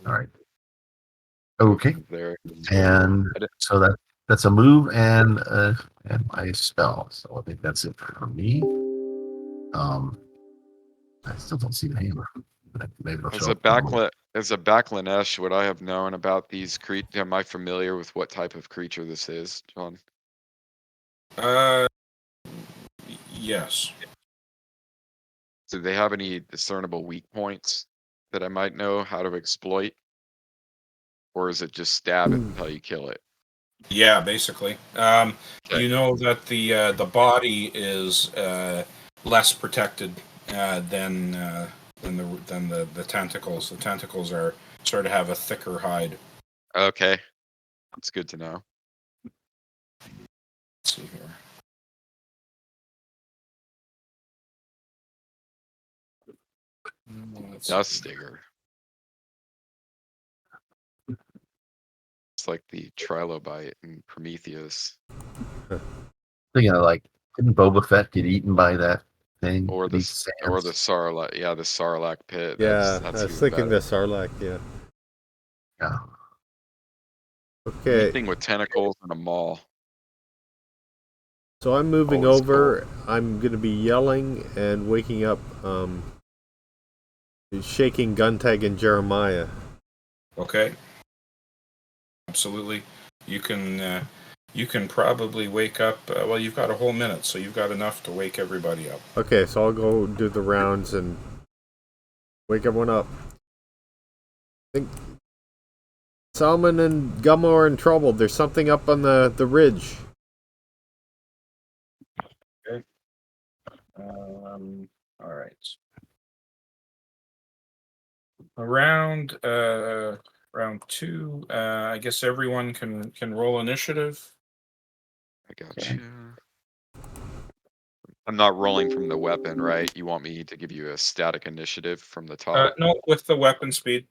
All right. Okay. There. And so that's a move and my spell. So I think that's it for me. I still don't see the hammer. But maybe it'll As show a up. backlanesh, would I have known about these creatures? Am I familiar with what type of creature this is, John? Yes. Do they have any discernible weak points that I might know how to exploit? Or is it just stab it until you kill it? Yeah, basically. You know that the body is less protected than the tentacles. The tentacles are sort of have a thicker hide. Okay. That's good to know. Dust digger. It's like the trilobite in Prometheus, Thinking of like, didn't Boba Fett get eaten by that thing? or the These or the sands? Sarlacc. Yeah, the Sarlacc pit. Yeah, That's I was even thinking better. the Sarlacc. Yeah. Yeah. Okay. Anything with tentacles and a maul. So I'm moving Always over. I'm going to be yelling and waking up, shaking Guntag and Jeremiah. Okay. Absolutely. You can probably wake up. Well, you've got a whole minute, so you've got enough to wake everybody up. Okay, so I'll go do the rounds and wake everyone up. I think Salmon and Gummo are in trouble. There's something up on the ridge. Okay. All right. Around round 2, I guess everyone can roll initiative. I got you. I'm not rolling from the weapon, right? You want me to give you a static initiative from the top? No, with the weapon speed.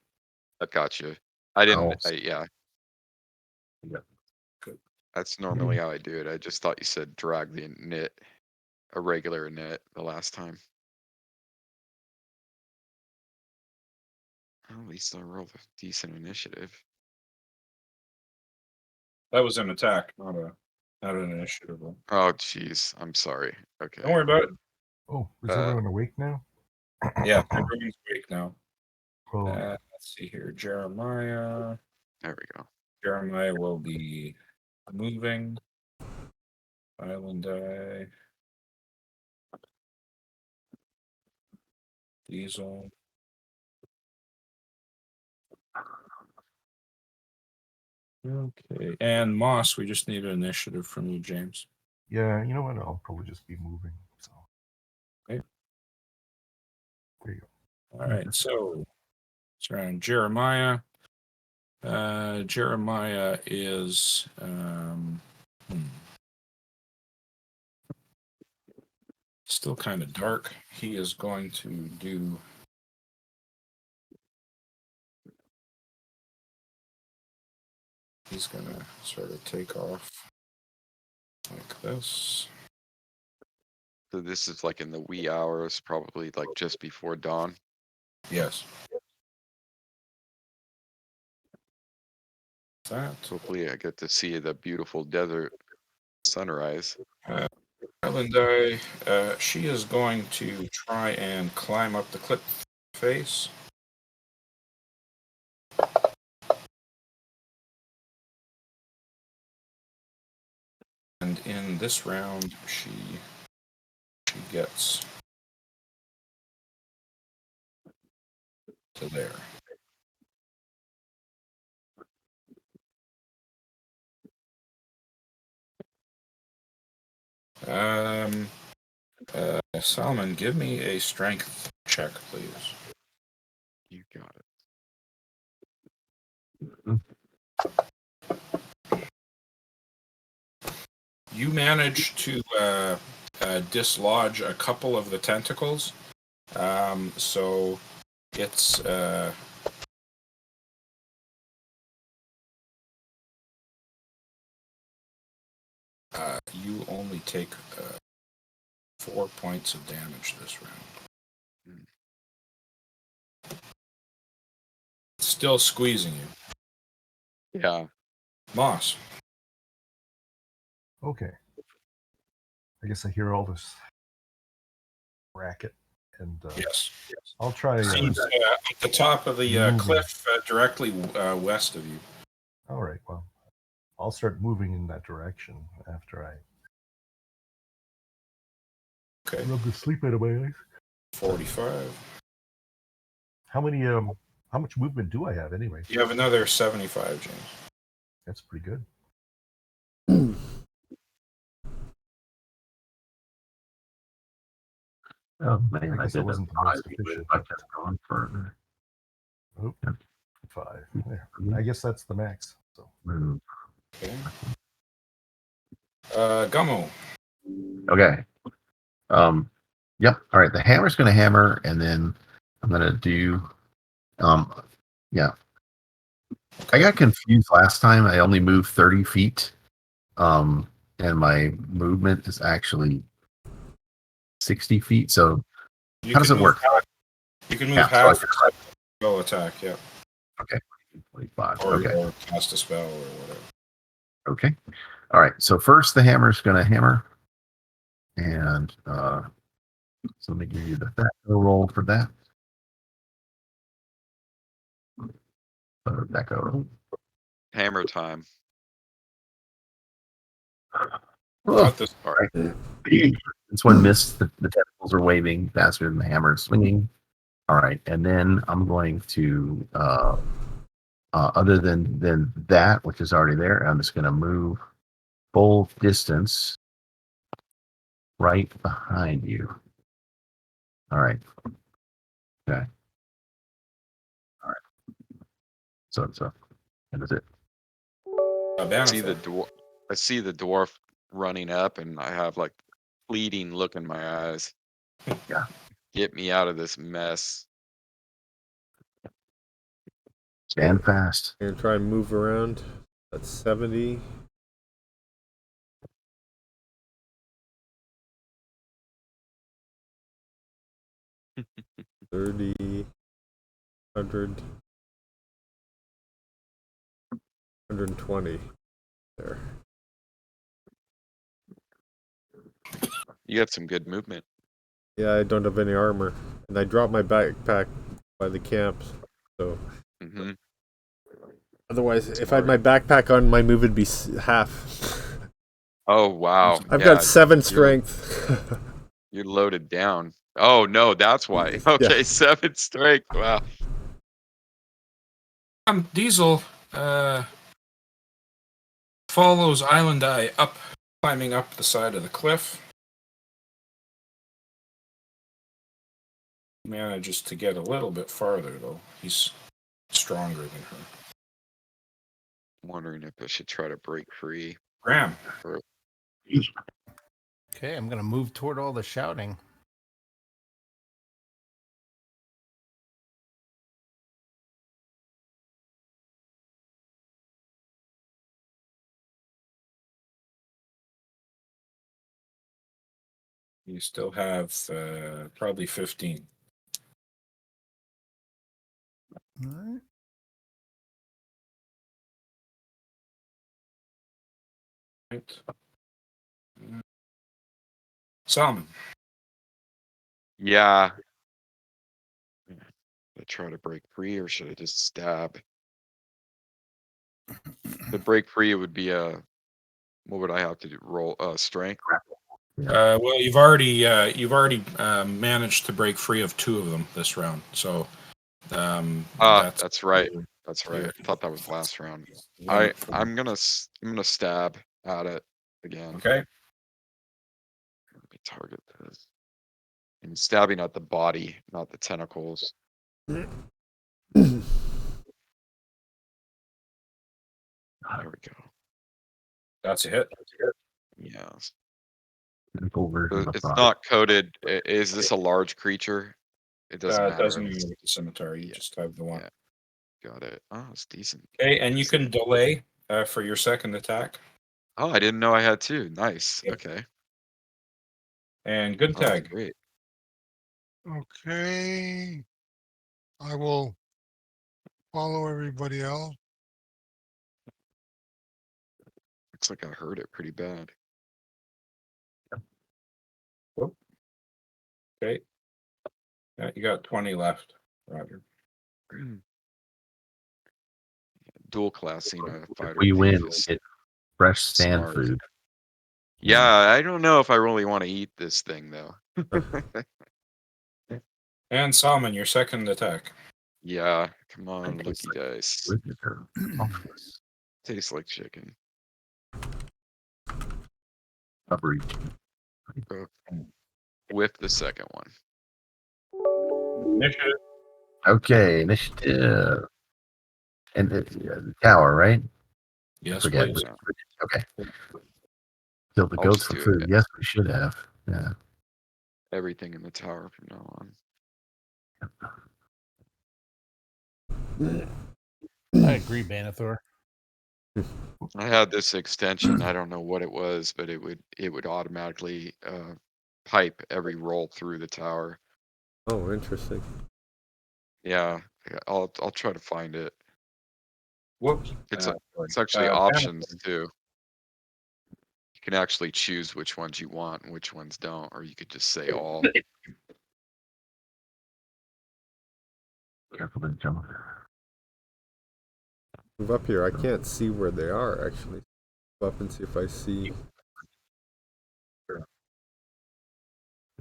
I got you. I didn't. Oh. Yeah, Yeah. Good. that's normally how I do it. I just thought you said drag the knit, a regular knit the last time. Well, at least I rolled a decent initiative. That was an attack, not an initiative roll. Oh, jeez. I'm sorry. Okay. Don't worry about it. Oh, is Uh, everyone awake now? Yeah, everyone's awake now. Oh, Let's see here. Jeremiah. There we go. Jeremiah will be moving. Island Eye. Diesel. Okay. And Moss, we just need an initiative from you, James. yeah. You know what? I'll probably just be moving. So. Okay. There you go. All right. So it's around Jeremiah. Jeremiah is still kind of dark. He is going to do. He's gonna sort of take off like this. So this is like in the wee hours, probably like just before dawn. Yes. That. Hopefully I get to see the beautiful desert sunrise. Island Eye, she is going to try and climb up the cliff face. And in this round, she gets to there. Salmon, give me a strength check, please. You got it. You manage to dislodge a couple of the tentacles. So it's you only take 4 points of damage this round. It's still squeezing you. Yeah. Moss. Okay. I guess I hear all this racket, and Yes. I'll try. Seems at the top of the moving. cliff, directly west of you. All right. Well, I'll start moving in that direction after I Okay. rub the sleep out of my eyes. 45. How many? How much movement do I have anyway? You have another 75, James. That's pretty good. Oh man, I guess I wasn't the most efficient. I kept going further. Oh, 5. There. I guess that's the max. So. Move. Okay. Gummo. Okay. Yep. All right. The hammer's going to hammer, and then I'm gonna do. Yeah. I got confused last time. I only moved 30 feet. And my movement is actually 60 feet. So You how does can it move work? half. You can move Yeah, so I half can- spell attack, yeah. Okay. 25. Or, Okay. or cast a spell or whatever. Okay. All right. So first the hammer's gonna hammer. And so let me give you that roll for that. That go. Hammer time. Oh, Not this All right. This one missed. The tentacles are waving faster than the hammer is swinging. All right, and then I'm going to, other than that, which is already there, I'm just going to move full distance right behind you. All right. Okay. All right. So that is it. see the benefit. dwarf. I see the dwarf running up, and I have like pleading look in my eyes. Yeah. Get me out of this mess. Stand fast. I'm gonna try and move around. That's 70. $30, 100, 120. There. You got some good movement. Yeah, I don't have any armor, and I dropped my backpack by the camp. So Hmm. otherwise, if I had my backpack on, my move would be half. Oh wow! I've Yeah, got 7 you're strength. you're loaded down. Oh no, that's why. Okay, Yeah. 7 strength. Wow. Diesel follows Island Eye up, climbing up the side of the cliff. Manages to get a little bit farther, though. He's stronger than her. I'm wondering if I should try to break free. Graham. Or Okay, I'm gonna move toward all the shouting. You still have probably 15. All right. Right. Salmon. yeah. Should I try to break free, or should I just stab? The break free would be a. What would I have to do? Roll strength. Well, you've already managed to break free of 2 of them this round. So That's right. That's right. Yeah. I thought that was last round. Yeah. I'm gonna stab at it again. Okay. Let me target this. I'm stabbing at the body, not the tentacles. There we go. That's a hit. Yes. Tentacle version of It's body. not coded. Is this a large creature? It doesn't It matter. doesn't if matter it's- with the scimitar. You Yeah. just have the one. Yeah. Got it. Oh, it's decent. Okay, and you can delay for your second attack. Oh, I didn't know I had 2. Nice. Yep. Okay. And good Oh, that's tag. great. Okay. I will follow everybody else. Looks like I hurt it pretty bad. Okay. Yeah, you got 20 left, Roger. Dual classing a If fighter we win, thief we is get fresh sand smart. food. Yeah, I don't know if I really want to eat this thing though. And Salmon, your second attack. Yeah, come on, Tastes lucky dice. With it, or octopus. Tastes like chicken. Rubbery. With the second one. Initiative. Okay, initiative. And the tower, right? Yes, Forget. please. Okay. Kill the I'll goats just for do food. it. Yes, we should have. Yeah. Everything in the tower from now on. I agree, Banathor. I had this extension. I don't know what it was, but it would automatically pipe every roll through the tower. Oh, interesting. Yeah, I'll try to find it. Whoops. It's Sorry. it's actually Banner- options too. You can actually choose which ones you want and which ones don't, or you could just say all. Careful, there, John. Move up here. I can't see where they are actually. Move up and see if I see.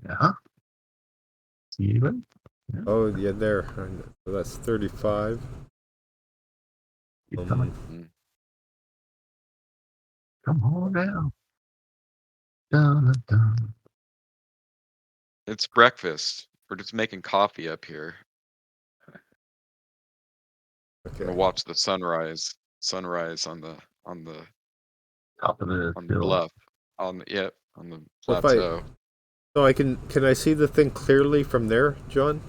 Yeah. See anybody? Yeah. Oh, yeah, there. So that's 35. Keep coming. Come on down. Dun, dun, dun. It's breakfast. We're just making coffee up here. I'm Okay. gonna watch the sunrise on the Top of the hill. bluff. On the So if plateau. so I can I see the thing clearly from there, John?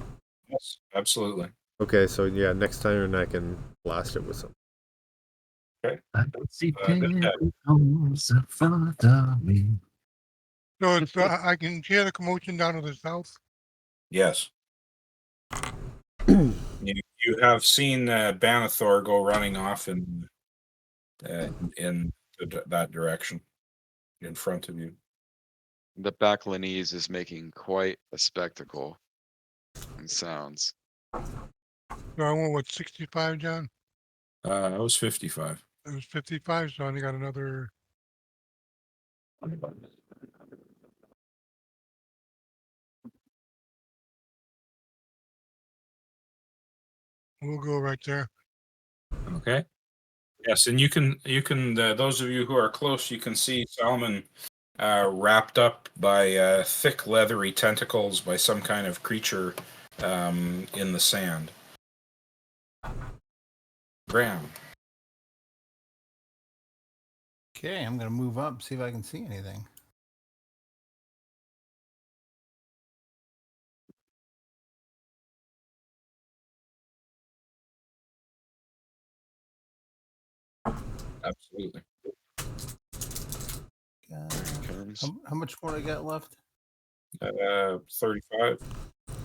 Yes, absolutely. Okay, so yeah, next time I can blast it with something. I can see Good head. tentacles in front of me. So it's, I can hear the commotion down to the south. Yes. You have seen Banathor go running off in that direction in front of you. The Backlinese is making quite a spectacle and sounds. So I went with 65, John. It was 55. It was 55, so I only got another. We'll go right there. Okay. Yes, and you can those of you who are close, you can see Salmon wrapped up by thick leathery tentacles by some kind of creature in the sand. Graham. Okay, I'm gonna move up, see if I can see anything. Absolutely. How much more I got left? 35. Can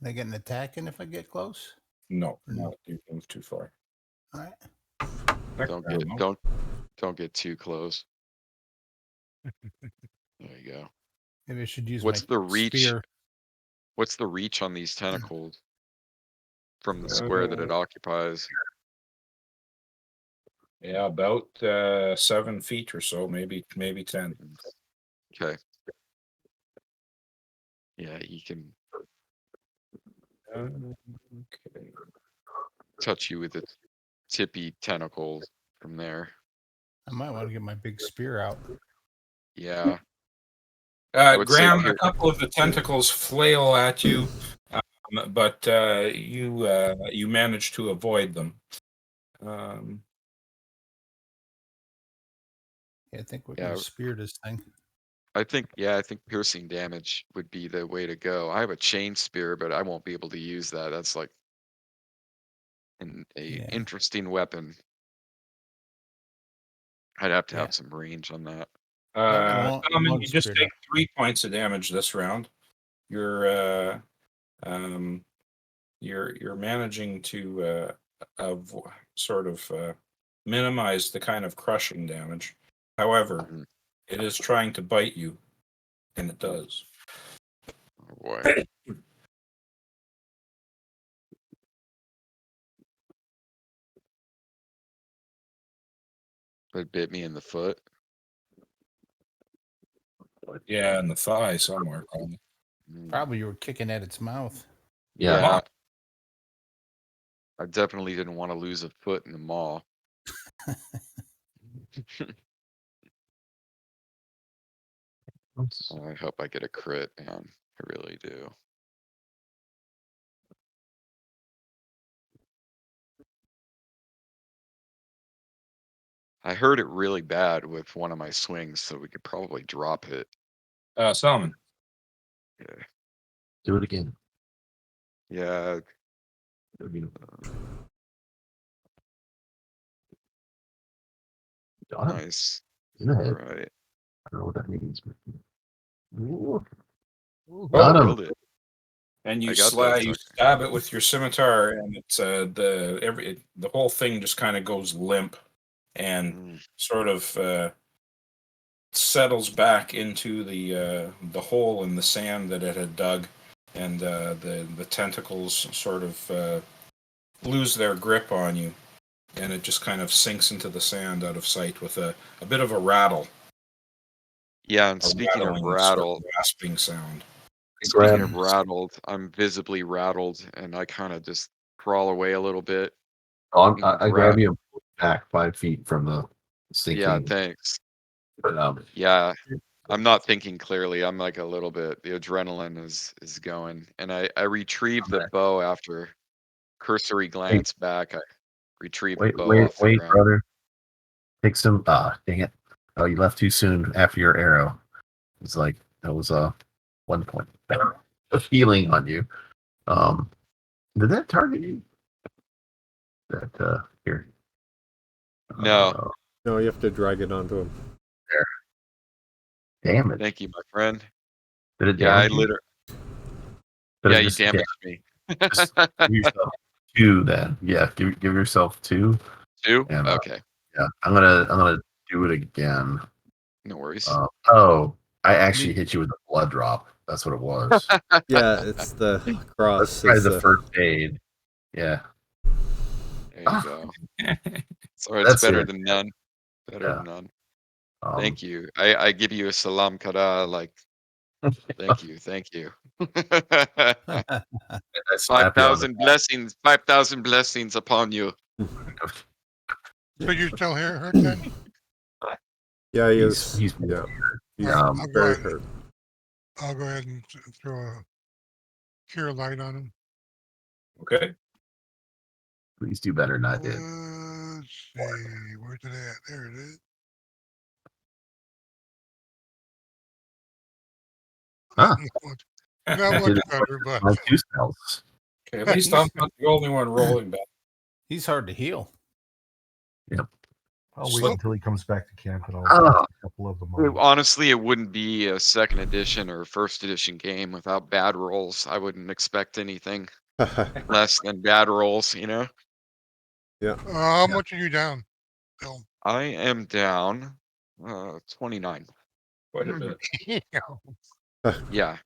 I get an attack in if I get close? No, Or no? not you move too far. All right. Don't get too close. There you go. Maybe I should use What's my the reach? spear. What's the reach on these tentacles from the square that it occupies? Yeah, about 7 feet or so, maybe 10. Okay. Yeah, you can Okay. touch you with its tippy tentacles from there. I might want to get my big spear out. Yeah. I would say Graham, here- a couple of the tentacles flail at you, but you manage to avoid them. Yeah, I think we're Yeah. gonna spear this thing. I think piercing damage would be the way to go. I have a chain spear, but I won't be able to use that. That's like Yeah. interesting weapon. I'd have to Yeah. have some range on that. Solomon, you just spear take 3 points of damage this round. You're managing to sort of minimize the kind of crushing damage. However, Mhm. it is trying to bite you, and it does. Oh boy. It bit me in the foot. Yeah, in the thigh somewhere. Probably. Probably you were kicking at its mouth. Yeah. I definitely didn't want to lose a foot in the maw. I hope I get a crit, man. I really do. I heard it really bad with one of my swings, so we could probably drop it. Solomon. Yeah. Do it again. Yeah. Got it. Nice. In the All head. right. I don't know what that means. Ooh, Oh, got him. Killed it. and you I got that you sucker. stab it with your scimitar, and it's the whole thing just kind of goes limp and Mm. sort of settles back into the hole in the sand that it had dug, and the tentacles sort of lose their grip on you, and it just kind of sinks into the sand out of sight with a bit of a rattle, Yeah, and a speaking of rattling, sort of rattle, rasping sound. speaking of rattled, I'm visibly rattled, and I kind of just crawl away a little bit. Oh, and I grab you back 5 feet from the sinking. Yeah, thanks. But Yeah, I'm not thinking clearly. I'm like a little bit. The adrenaline is going, and I retrieve the bow after cursory glance back. I retrieve the bow off the ground. brother. Take some. Dang it! Oh, you left too soon after your arrow. It's like that was 1 point of healing on you. Did that target you? That here. No, No, you have to drag it onto him. Damage. thank you, my friend. Did it Yeah, I damage you? literally. Did Yeah, it you just damaged me. Just give yourself 2 then. Yeah, give yourself 2. 2? And Okay, yeah, I'm gonna do it again. no worries. I actually hit you with a blood drop. That's what it was. Yeah, it's the That's cross. probably It's the first aid. Yeah. There you go. So it's That's better it. than none. Better Yeah. than none. Um, Thank you. I give you a salam kada, like, thank you, thank you. I slap you on the 5,000 blessings upon you. So you're still here hurt then? yeah, he He's- is. he's- Yeah, he's Alright, I'll go very ahead. hurt. I'll go ahead and throw a cure light on him. Okay. Please do better than I did. Let's see, where's it at? There it is. Huh. Not I much did it better, but on 2 spells. Okay, at least I'm not the only one rolling back. He's hard to heal. I'll wait Slip- until he comes back to camp and I'll Oh. cast a couple of them on. Honestly, it wouldn't be a second edition or first edition game without bad rolls. I wouldn't expect anything less than bad rolls, you know? how much are you down, Bill? I am down 29. Quite a bit. Yeah.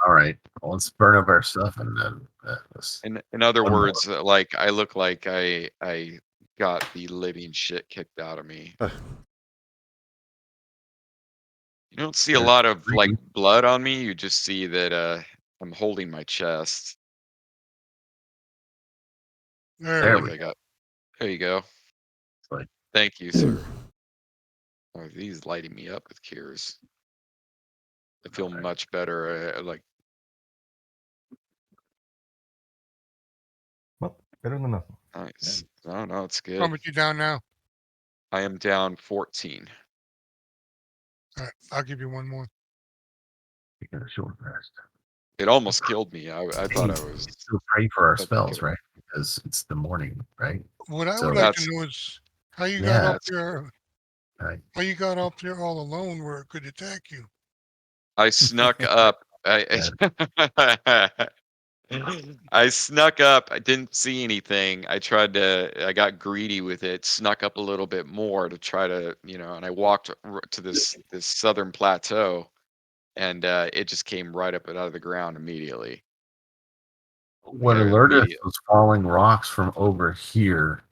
All right. Well, let's burn up our stuff and then let's In other One more. words, like I look like I got the living shit kicked out of me. You don't see a There's lot of 3. like blood on me. You just see that I'm holding my chest. There There we we Like there you go. Like- Thank you, sir. Oh, these lighting me up with cures. I feel Alright. much better. Like Well, better than nothing. nice. No, it's How good. much you down now? I am down 14. All right, I'll give you one more. We got a short rest. It almost killed me. I thought I was. Still pray for our That's spells, good. right? Because it's the morning, right? What I So would like to that's- know is how you Yeah. got up there. Right. How you got up there all alone where it could attack you? I snuck up. I snuck up. I didn't see anything. I got greedy with it, snuck up a little bit more to try to, and I walked to this southern plateau, and it just came right up and out of the ground immediately. What Yeah, alerted us immediate. was falling rocks from over here.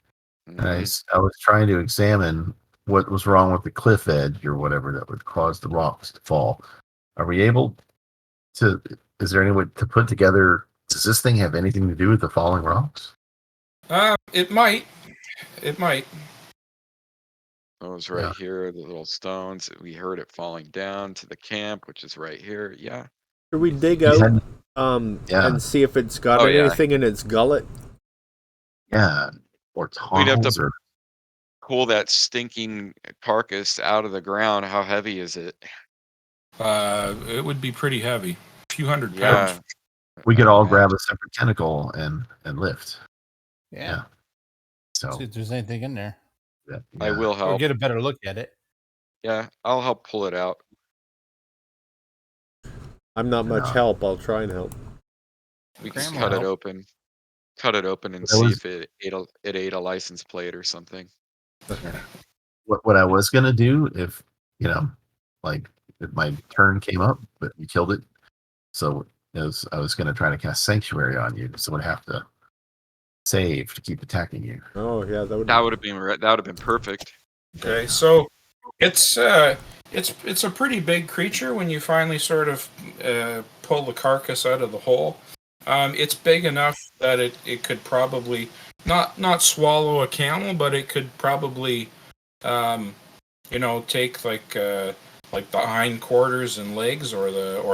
And Mhm. I was trying to examine what was wrong with the cliff edge or whatever that would cause the rocks to fall. Are we able to? Is there any way to put together? Does this thing have anything to do with the falling rocks? It might. It might. Those right Yeah. here, the little stones. We heard it falling down to the camp, which is right here. Yeah. Should we dig You out had- Yeah. and see if it's got Oh, yeah. anything in its gullet? Yeah. Or We'd have tunnels to or pull that stinking carcass out of the ground. How heavy is it? It would be pretty heavy. A few hundred Yeah. pounds. we could all Yeah. grab a separate tentacle and lift. Yeah. So See if there's anything in there. I will Or help. get a better look at it. Yeah, I'll help pull it out. I'm not much help. I'll try and help. We can Graham will cut it help. open. Cut it open and That see was- if it ate a license plate or something. What I was gonna do if like if my turn came up, but you killed it, so I was gonna try to cast Sanctuary on you, so I'd have to save to keep attacking you. Oh yeah, that would. That would have been perfect. Okay, so it's a pretty big creature when you finally sort of pull the carcass out of the hole. It's big enough that it could probably not swallow a camel, but it could probably take like the hindquarters and legs, or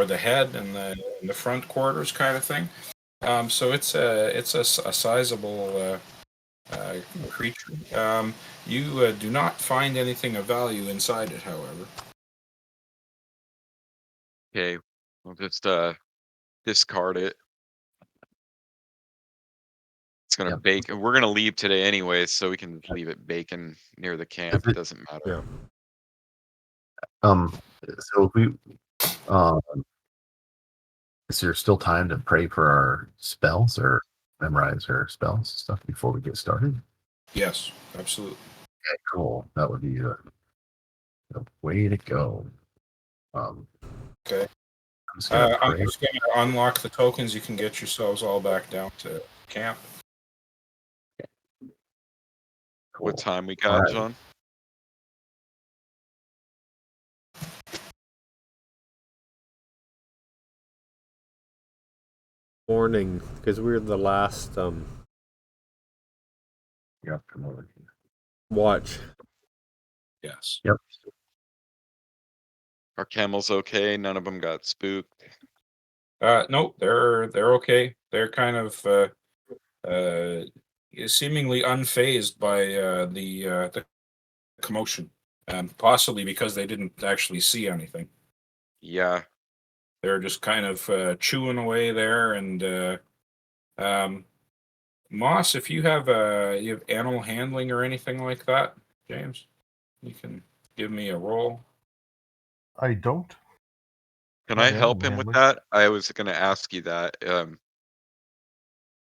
the head and the front quarters kind of thing. So it's a sizable creature. You do not find anything of value inside it, however. Okay, we'll just discard it. It's gonna Yep. bake. We're gonna leave today anyway, so we can leave it baking near the camp. It doesn't matter. Yeah. So if we is there still time to pray for our spells or memorize our spells and stuff before we get started? Yes, absolutely. Okay, cool. That would be the way to go. Okay. I'm just gonna I'm pray. just going to unlock the tokens. You can get yourselves all back down to camp. Cool. What time we got, Alright. John? Morning, because we're the last Yep, come over here. watch. Yes. Yep. Our camels okay? None of them got spooked. Nope, they're okay. They're kind of seemingly unfazed by the commotion, possibly because they didn't actually see anything. Yeah. They're just kind of chewing away there, and Moss, if you have animal handling or anything like that, James, you can give me a roll. I don't. Can Not I help him animal with handling. that? I was gonna ask you that. If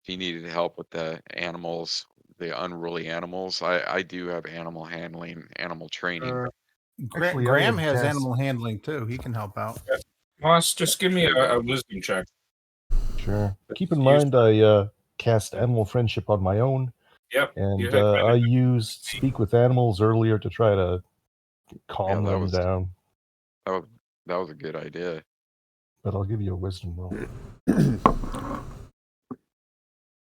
he needed help with the animals, the unruly animals. I do have animal handling, animal training. Actually, I Graham had has cast- animal handling too. He can help out. Moss, just give me a wisdom check. Sure. Keep in Use- mind, I cast animal friendship on my own, Yep. and you had I used speak with animals earlier to try to calm that them was- down. That was a good idea. But I'll give you a wisdom roll.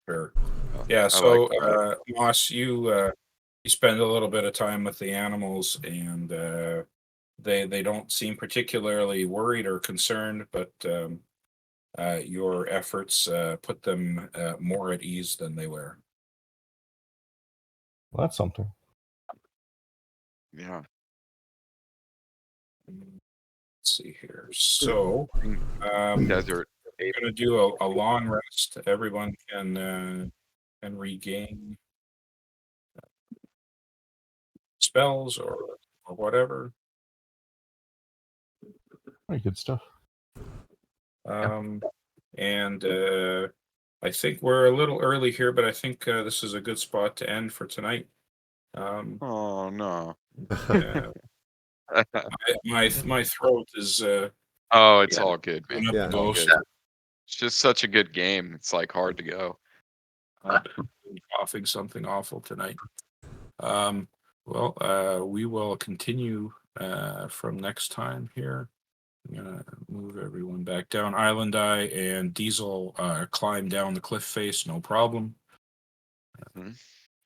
Sure. Uh, Yeah, I so like that. Moss, you spend a little bit of time with the animals, and they don't seem particularly worried or concerned, but your efforts put them more at ease than they were. Well, that's something. Yeah. Let's see here. So Desert. we're going to do a long rest. Everyone can regain spells or whatever. Very good stuff. And I think we're a little early here, but I think this is a good spot to end for tonight. Oh no. My throat is Oh, it's Yeah. all good, man. Yeah. It's all Ghost. good. It's just such a good game. It's like hard to go. coughing something awful tonight. Well, we will continue from next time here. I'm gonna move everyone back down. Island Eye and Diesel climb down the cliff face, no problem. Mhm.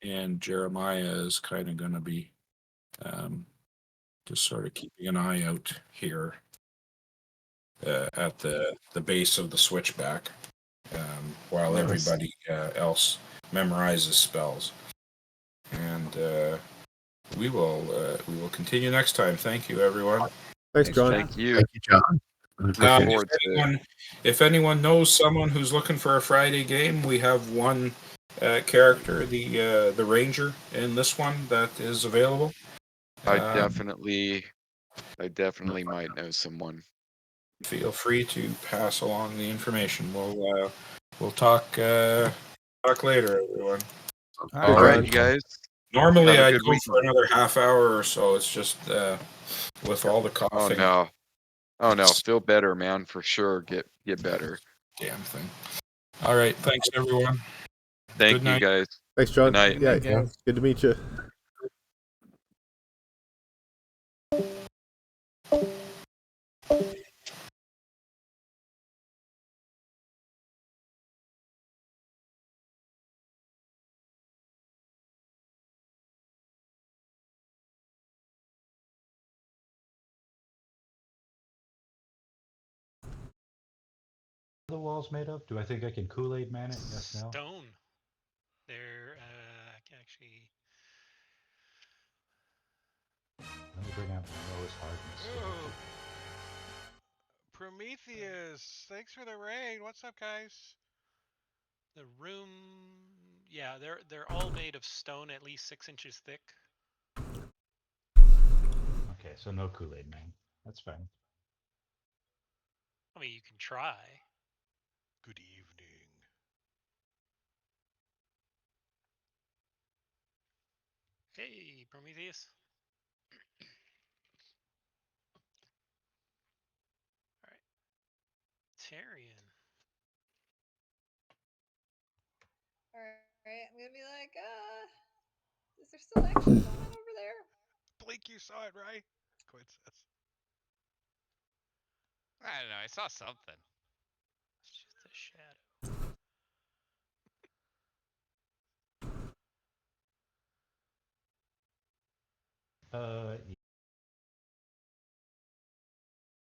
And Jeremiah is kind of gonna be just sort of keeping an eye out here at the base of the switchback, while Nice. everybody else memorizes spells. And we will continue next time. Thank you, everyone. Thanks, John. Thank you. Thank you, John. Look forward to it. If anyone knows someone who's looking for a Friday game, we have one character, the ranger in this one that is available. I Um, definitely might know someone. Feel free to pass along the information. We'll talk later, everyone. All Hey, right, John. you guys. Normally Have a I'd good go week. for another half hour or so. It's just with all the Oh coughing. no. Oh no. Feel better, man. For sure. Get better. Damn thing. All right. Thanks, everyone. Thank Good you night. guys. Thanks, John. Good night. Yeah, guys. good to meet you. The walls made of? Do I think I can Kool-Aid man it? Yes, no. Stone. They're actually. Let me bring out my lowest hardness. Ooh. Prometheus, thanks for the raid. What's up, guys? The room, yeah, they're all made of stone, at least 6 inches thick. Okay, so no Kool-Aid man. That's fine. I mean, you can try. Good evening. Hey, Prometheus. All right, Tyrion. All right, I'm gonna be like, is there still action going on over there? Blink, you saw it, right? Quinn says. I don't know. I saw something. It's just a shadow.